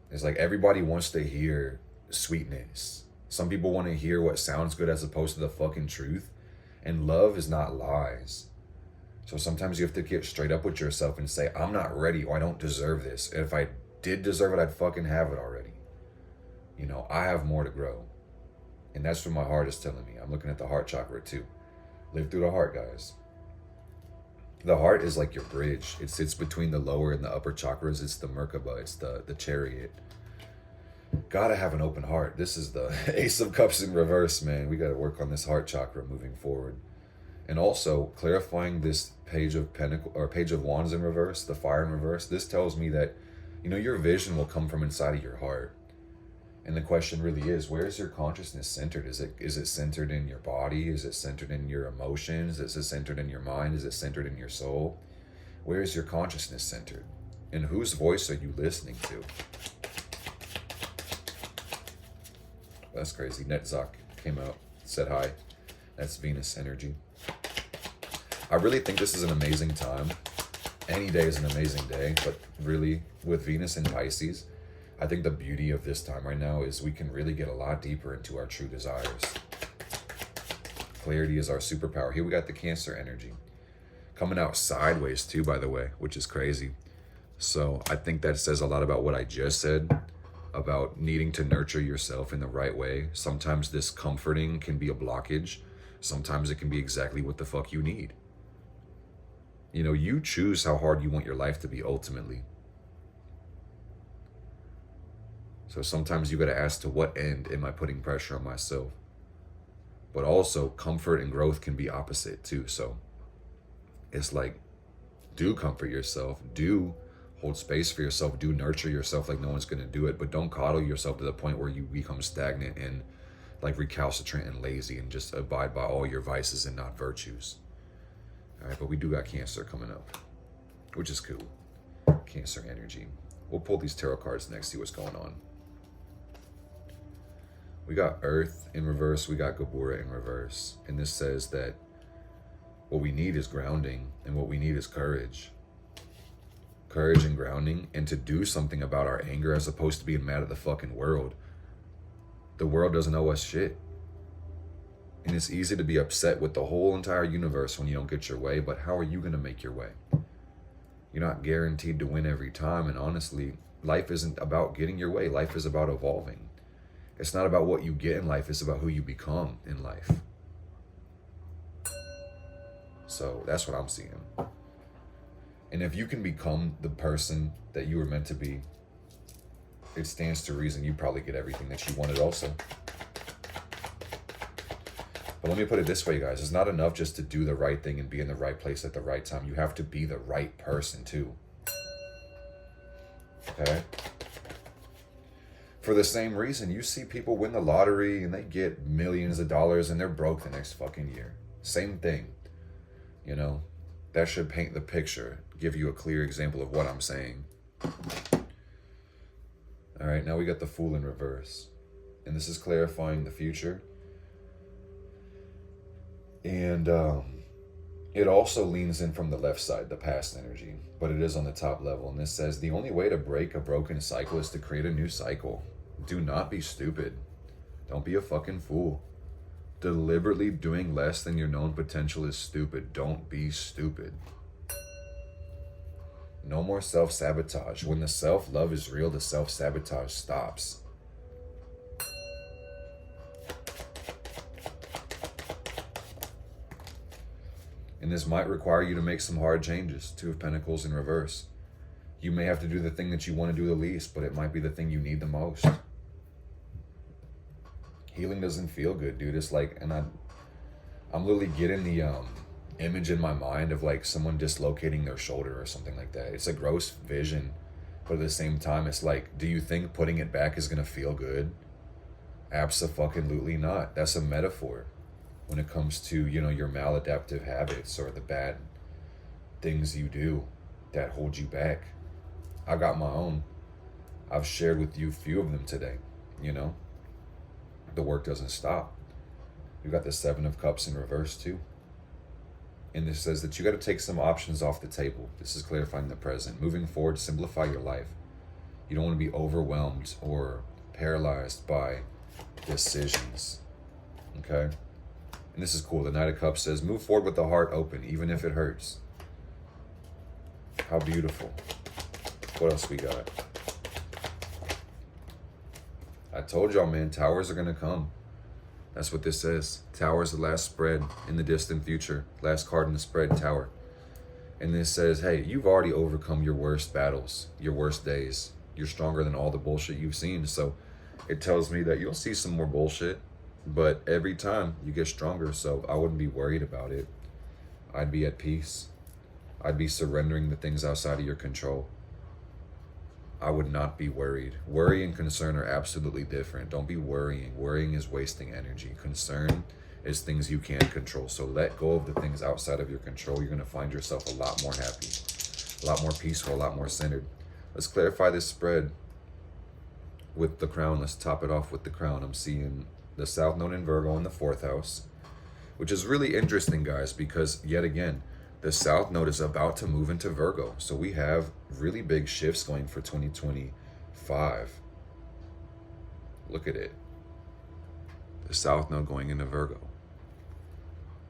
It's like everybody wants to hear sweetness. Some people want to hear what sounds good as opposed to the fucking truth. And love is not lies. So sometimes you have to get straight up with yourself and say, I'm not ready, or I don't deserve this. And if I did deserve it, I'd fucking have it already. You know, I have more to grow. And that's what my heart is telling me. I'm looking at the heart chakra too. Live through the heart, guys. The heart is like your bridge. It sits between the lower and the upper chakras. It's the Merkaba. It's the chariot. Gotta have an open heart. This is the Ace of Cups in reverse, man. We gotta work on this heart chakra moving forward. And also clarifying this page of page of wands in reverse, the fire in reverse. This tells me that, you know, your vision will come from inside of your heart. And the question really is, where is your consciousness centered? Is it centered in your body? Is it centered in your emotions? Is it centered in your mind? Is it centered in your soul? Where is your consciousness centered? And whose voice are you listening to? That's crazy. Netzach came out, said hi. That's Venus energy. I really think this is an amazing time. Any day is an amazing day, but really with Venus and Pisces, I think the beauty of this time right now is we can really get a lot deeper into our true desires. Clarity is our superpower. Here we got the Cancer energy. Coming out sideways too, by the way, which is crazy. So I think that says a lot about what I just said, about needing to nurture yourself in the right way. Sometimes this comforting can be a blockage. Sometimes it can be exactly what the fuck you need. You know, you choose how hard you want your life to be ultimately. So sometimes you got to ask, to what end am I putting pressure on myself? But also comfort and growth can be opposite too. So it's like, do comfort yourself, do hold space for yourself, do nurture yourself like no one's going to do it, but don't coddle yourself to the point where you become stagnant and like recalcitrant and lazy and just abide by all your vices and not virtues. All right, but we do got Cancer coming up, which is cool. Cancer energy. We'll pull these tarot cards next, see what's going on. We got Earth in reverse, we got Gabura in reverse. And this says that what we need is grounding, and what we need is courage. Courage and grounding, and to do something about our anger as opposed to being mad at the fucking world. The world doesn't owe us shit. And it's easy to be upset with the whole entire universe when you don't get your way, but how are you going to make your way? You're not guaranteed to win every time, and honestly, life isn't about getting your way. Life is about evolving. It's not about what you get in life, it's about who you become in life. So that's what I'm seeing. And if you can become the person that you were meant to be, it stands to reason you probably get everything that you wanted also. But let me put it this way, guys. It's not enough just to do the right thing and be in the right place at the right time. You have to be the right person too. Okay? For the same reason, you see people win the lottery and they get millions of dollars and they're broke the next fucking year. Same thing. You know, that should paint the picture, give you a clear example of what I'm saying. All right, now we got the Fool in reverse. And this is clarifying the future. And it also leans in from the left side, the past energy, but it is on the top level. And this says, the only way to break a broken cycle is to create a new cycle. Do not be stupid. Don't be a fucking fool. Deliberately doing less than your known potential is stupid. Don't be stupid. No more self-sabotage. When the self-love is real, the self-sabotage stops. And this might require you to make some hard changes. Two of Pentacles in reverse. You may have to do the thing that you want to do the least, but it might be the thing you need the most. Healing doesn't feel good, dude. It's like, and I'm literally getting the image in my mind of like someone dislocating their shoulder or something like that. It's a gross vision, but at the same time, it's like, do you think putting it back is gonna feel good? Abso-fucking-lutely not. That's a metaphor when it comes to, you know, your maladaptive habits or the bad things you do that hold you back. I got my own. I've shared with you a few of them today, you know. The work doesn't stop. You got the Seven of Cups in reverse too. And this says that you got to take some options off the table. This is clarifying the present. Moving forward, simplify your life. You don't want to be overwhelmed or paralyzed by decisions. Okay? And this is cool. The Knight of Cups says, move forward with the heart open, even if it hurts. How beautiful. What else we got? I told y'all, man, towers are going to come. That's what this says. Tower is the last spread in the distant future. Last card in the spread, Tower. And this says, hey, you've already overcome your worst battles, your worst days. You're stronger than all the bullshit you've seen. So it tells me that you'll see some more bullshit, but every time you get stronger. So I wouldn't be worried about it. I'd be at peace. I'd be surrendering the things outside of your control. I would not be worried. Worry and concern are absolutely different. Don't be worrying. Worrying is wasting energy. Concern is things you can't control. So let go of the things outside of your control. You're going to find yourself a lot more happy, a lot more peaceful, a lot more centered. Let's clarify this spread with the crown. Let's top it off with the crown. I'm seeing the South Node in Virgo in the 4th house, which is really interesting, guys, because yet again, the South Node is about to move into Virgo. So we have really big shifts going for 2025. Look at it. The South Node going into Virgo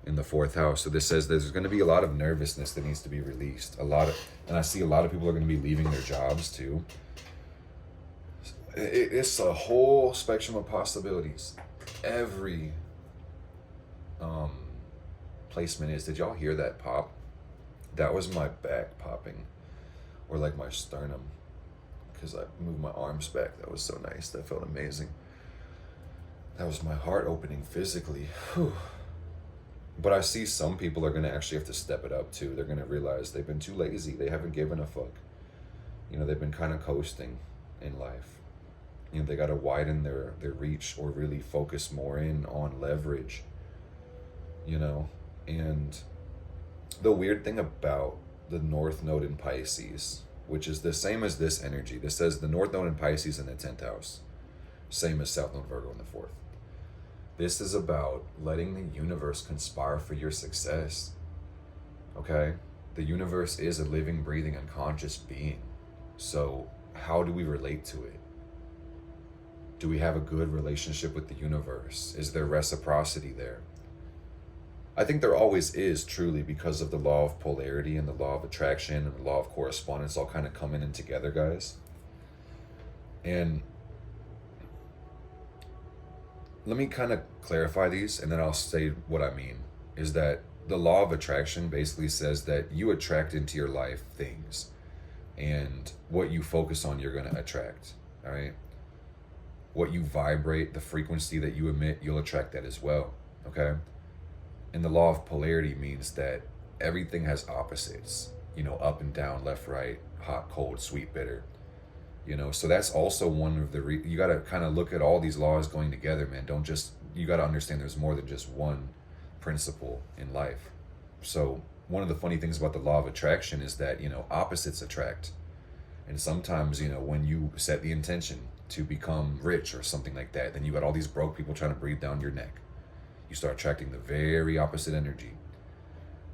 in the 4th house. So this says there's going to be a lot of nervousness that needs to be released. And I see a lot of people are going to be leaving their jobs too. It's a whole spectrum of possibilities. Every placement is. Did y'all hear that pop? That was my back popping, or like my sternum, because I moved my arms back. That was so nice. That felt amazing. That was my heart opening physically. Whew. But I see some people are going to actually have to step it up too. They're going to realize they've been too lazy. They haven't given a fuck. You know, they've been kind of coasting in life. You know, they got to widen their reach or really focus more in on leverage, you know. And the weird thing about the North Node in Pisces, which is the same as this energy, this says the North Node in Pisces in the 10th house, same as South Node Virgo in the 4th. This is about letting the universe conspire for your success, okay? The universe is a living, breathing, unconscious being. So how do we relate to it? Do we have a good relationship with the universe? Is there reciprocity there? I think there always is, truly, because of the law of polarity and the law of attraction and the law of correspondence all kind of coming in together, guys. And let me kind of clarify these, and then I'll say what I mean. Is that the law of attraction basically says that you attract into your life things, and what you focus on, you're going to attract, all right? What you vibrate, the frequency that you emit, you'll attract that as well, okay? And the law of polarity means that everything has opposites, you know, up and down, left, right, hot, cold, sweet, bitter, you know. So that's also one of the, you got to kind of look at all these laws going together, man. You got to understand there's more than just one principle in life. So one of the funny things about the law of attraction is that, opposites attract. And sometimes, when you set the intention to become rich or something like that, then you got all these broke people trying to breathe down your neck. You start attracting the very opposite energy.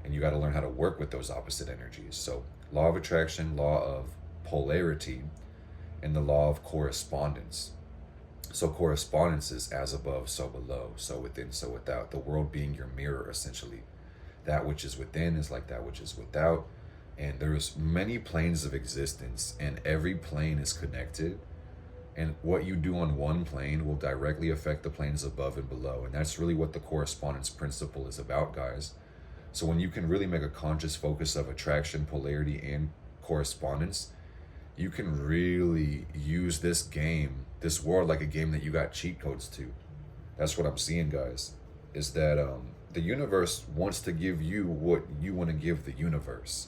And you got to learn how to work with those opposite energies. So, law of attraction, law of polarity, and the law of correspondence. So correspondence is as above, so below, so within, so without. The world being your mirror, essentially. That which is within is like that which is without. And there's many planes of existence, and every plane is connected. And what you do on one plane will directly affect the planes above and below. And that's really what the correspondence principle is about, guys. So when you can really make a conscious focus of attraction, polarity, and correspondence, you can really use this game, this world, like a game that you got cheat codes to. That's what I'm seeing, guys, is that the universe wants to give you what you want to give the universe.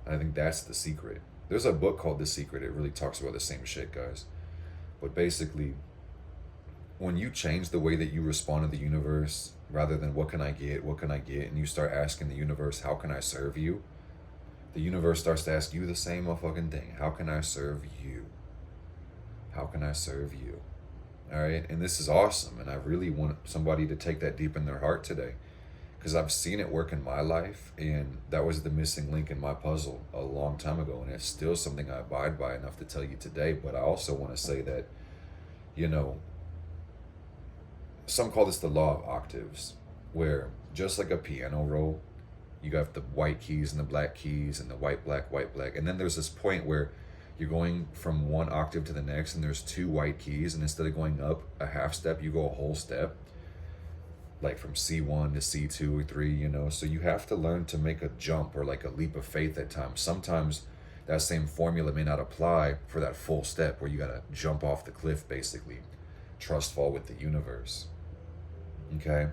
I think that's the secret. There's a book called The Secret. It really talks about the same shit, guys. But basically, when you change the way that you respond to the universe, rather than what can I get, and you start asking the universe, how can I serve you? The universe starts to ask you the same motherfucking thing. How can I serve you? How can I serve you? All right. And this is awesome. And I really want somebody to take that deep in their heart today, because I've seen it work in my life. And that was the missing link in my puzzle a long time ago. And it's still something I abide by enough to tell you today. But I also want to say that, some call this the law of octaves, where just like a piano roll, you got the white keys and the black keys and the white, black. And then there's this point where you're going from one octave to the next and there's two white keys. And instead of going up a half step, you go a whole step, like from C1 to C2 or 3, So you have to learn to make a jump or like a leap of faith at times. Sometimes that same formula may not apply for that full step where you got to jump off the cliff, basically. Trust fall with the universe. Okay?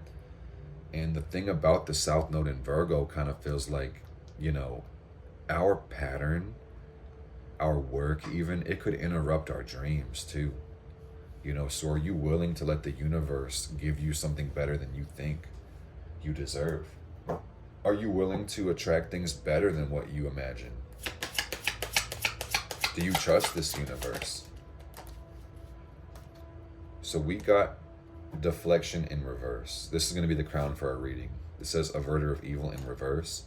And the thing about the South Node in Virgo kind of feels like, our pattern, our work even, it could interrupt our dreams too. So are you willing to let the universe give you something better than you think you deserve? Are you willing to attract things better than what you imagine? Do you trust this universe? So we got deflection in reverse. This is going to be the crown for our reading. It says averter of evil in reverse.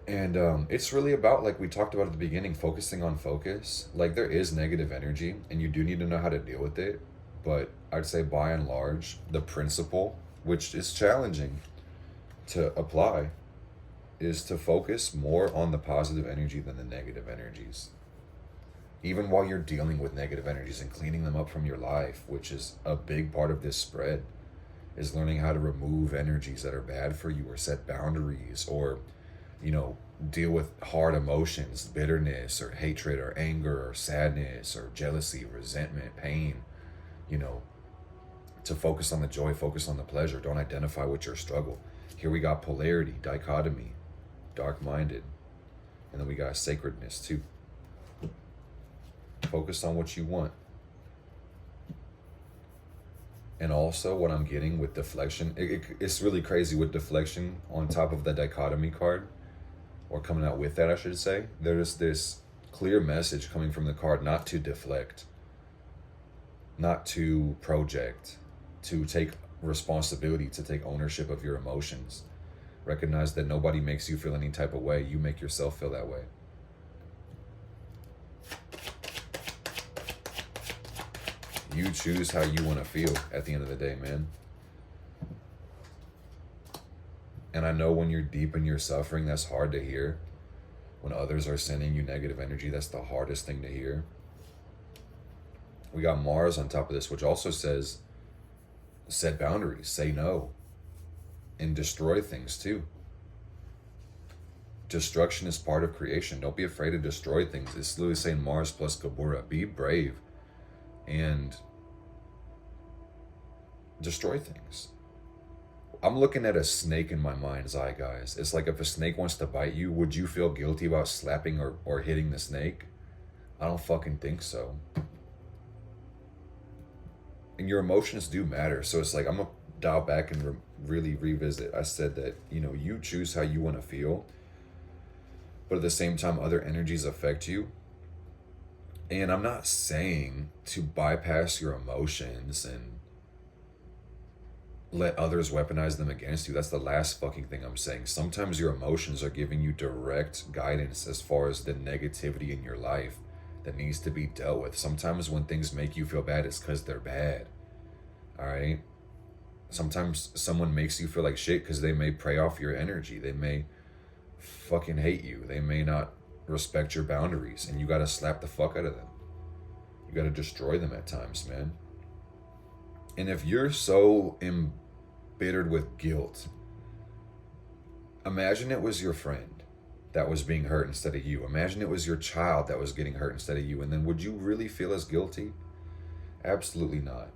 And it's really about, like we talked about at the beginning, focusing on focus. Like, there is negative energy and you do need to know how to deal with it. But I'd say by and large, the principle, which is challenging to apply, is to focus more on the positive energy than the negative energies. Even while you're dealing with negative energies and cleaning them up from your life, which is a big part of this spread, is learning how to remove energies that are bad for you, or set boundaries, or, deal with hard emotions, bitterness or hatred or anger or sadness or jealousy, resentment, pain, to focus on the joy, focus on the pleasure. Don't identify with your struggle. Here we got polarity, dichotomy, dark-minded, and then we got sacredness too. Focus on what you want. And also what I'm getting with deflection, it's really crazy with deflection on top of the dichotomy card, or coming out with that, I should say. There's this clear message coming from the card not to deflect, not to project, to take responsibility, to take ownership of your emotions. Recognize that nobody makes you feel any type of way. You make yourself feel that way. You choose how you want to feel at the end of the day, man. And I know when you're deep in your suffering, that's hard to hear. When others are sending you negative energy, that's the hardest thing to hear. We got Mars on top of this, which also says, set boundaries, say no, and destroy things too. Destruction is part of creation. Don't be afraid to destroy things. It's literally saying Mars plus Kabura. Be brave and destroy things. I'm looking at a snake in my mind's eye, guys. It's like if a snake wants to bite you, would you feel guilty about slapping or hitting the snake? I don't fucking think so. And your emotions do matter. So it's like, I'm going to dial back and really revisit. I said that, you know, you choose how you want to feel, but at the same time, other energies affect you. And I'm not saying to bypass your emotions and let others weaponize them against you. That's the last fucking thing I'm saying. Sometimes your emotions are giving you direct guidance as far as the negativity in your life that needs to be dealt with. Sometimes when things make you feel bad, it's because they're bad. All right? Sometimes someone makes you feel like shit because they may prey off your energy. They may fucking hate you. They may not respect your boundaries, and you got to slap the fuck out of them. You got to destroy them at times, man. And if you're so embittered with guilt, imagine it was your friend that was being hurt instead of you. Imagine it was your child that was getting hurt instead of you. And then would you really feel as guilty? Absolutely not.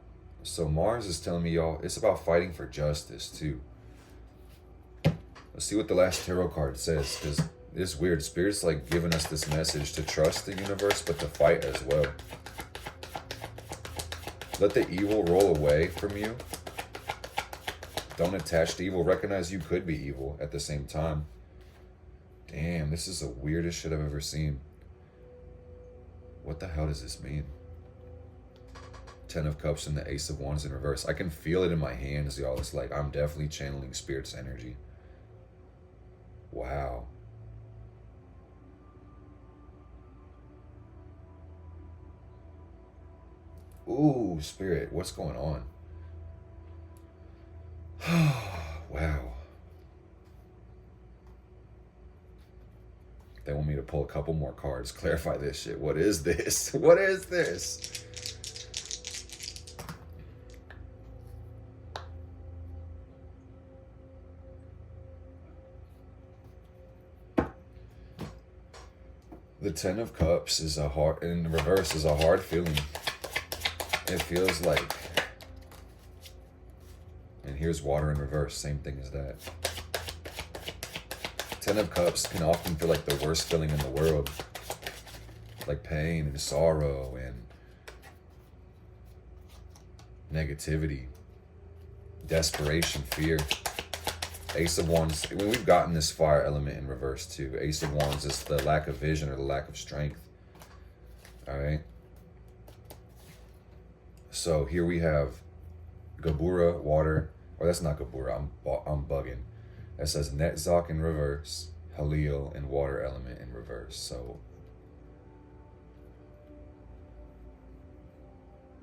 So Mars is telling me, y'all, it's about fighting for justice too. Let's see what the last tarot card says, because it's weird. Spirit's like giving us this message to trust the universe, but to fight as well. Let the evil roll away from you. Don't attach to evil. Recognize you could be evil at the same time. Damn, this is the weirdest shit I've ever seen. What the hell does this mean? 10 of Cups and the Ace of Wands in reverse. I can feel it in my hands, y'all. It's like I'm definitely channeling Spirit's energy. Wow. Ooh, Spirit, what's going on? Wow. They want me to pull a couple more cards. Clarify this shit. What is this? What is this? The 10 of Cups is a hard, in reverse is a hard feeling. It feels like, and here's water in reverse, same thing as that. 10 of Cups can often feel like the worst feeling in the world. Like pain and sorrow and negativity, desperation, fear. Ace of Wands, I mean, we've gotten this fire element in reverse too. Ace of Wands is the lack of vision or the lack of strength. All right. So here we have Gabura, water, or that's not Gabura, I'm bugging. That says Netzach in reverse, Halil and water element in reverse. So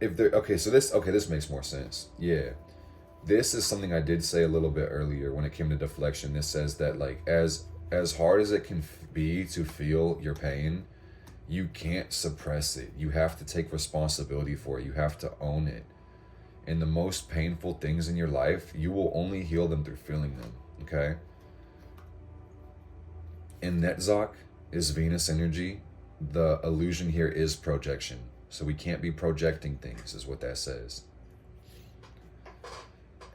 if there, okay, so this makes more sense. Yeah. This is something I did say a little bit earlier when it came to deflection. This says that like as hard as it can be to feel your pain, you can't suppress it. You have to take responsibility for it. You have to own it. And the most painful things in your life, you will only heal them through feeling them, okay? And Netzach is Venus energy. The illusion here is projection. So we can't be projecting things, is what that says.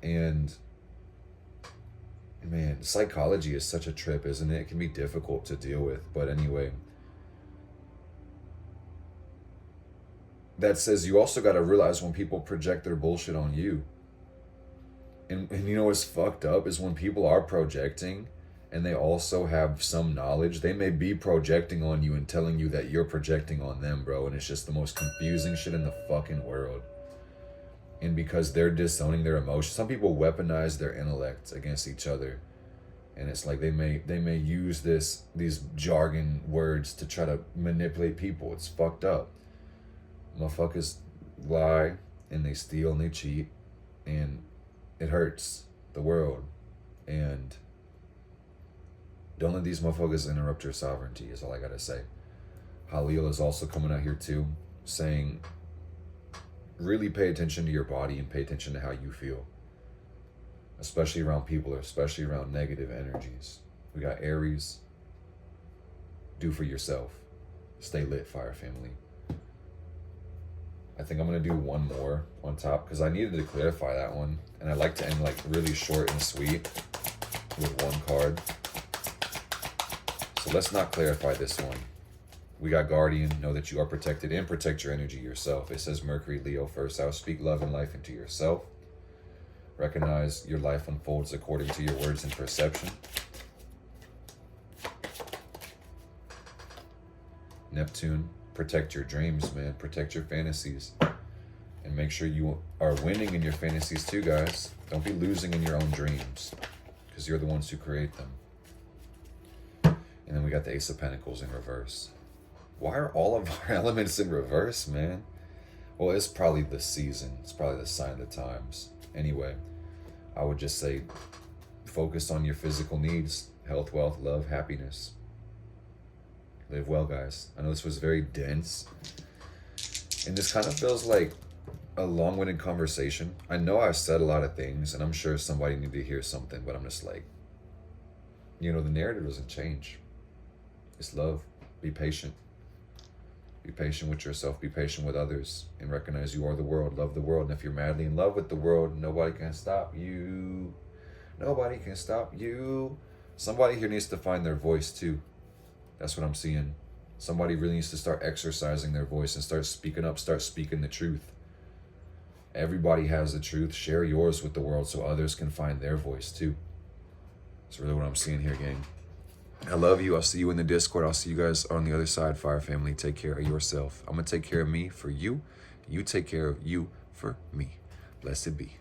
And man, psychology is such a trip, isn't it? It can be difficult to deal with. But anyway, that says you also got to realize when people project their bullshit on you. And you know what's fucked up is when people are projecting and they also have some knowledge, they may be projecting on you and telling you that you're projecting on them, bro. And it's just the most confusing shit in the fucking world. And because they're disowning their emotions, some people weaponize their intellect against each other. And it's like they may use these jargon words to try to manipulate people. It's fucked up. Motherfuckers lie and they steal and they cheat, and it hurts the world. And don't let these motherfuckers interrupt your sovereignty is all I gotta say. Halil is also coming out here too, saying really pay attention to your body and pay attention to how you feel, especially around people, especially around negative energies. We got Aries. Do for yourself. Stay lit, fire family. I think I'm gonna do one more on top because I needed to clarify that one, and I like to end like really short and sweet with one card. So let's not clarify this one. We got Guardian, know that you are protected, and protect your energy yourself. It says Mercury, Leo, first house. Speak love and life into yourself. Recognize your life unfolds according to your words and perception. Neptune, protect your dreams, man. Protect your fantasies. And make sure you are winning in your fantasies too, guys. Don't be losing in your own dreams, because you're the ones who create them. And then we got the Ace of Pentacles in reverse. Why are all of our elements in reverse, man? Well, it's probably the season. It's probably the sign of the times. Anyway, I would just say focus on your physical needs. Health, wealth, love, happiness. Live well, guys. I know this was very dense. And this kind of feels like a long-winded conversation. I know I've said a lot of things, and I'm sure somebody needed to hear something, but I'm just like, the narrative doesn't change. It's love. Be patient. Be patient with yourself. Be patient with others. And recognize you are the world. Love the world. And if you're madly in love with the world, nobody can stop you. Nobody can stop you. Somebody here needs to find their voice too. That's what I'm seeing. Somebody really needs to start exercising their voice and start speaking up. Start speaking the truth. Everybody has the truth. Share yours with the world so others can find their voice too. That's really what I'm seeing here, gang. I love you. I'll see you in the Discord. I'll see you guys on the other side, Fire Family. Take care of yourself. I'm going to take care of me for you. You take care of you for me. Blessed be.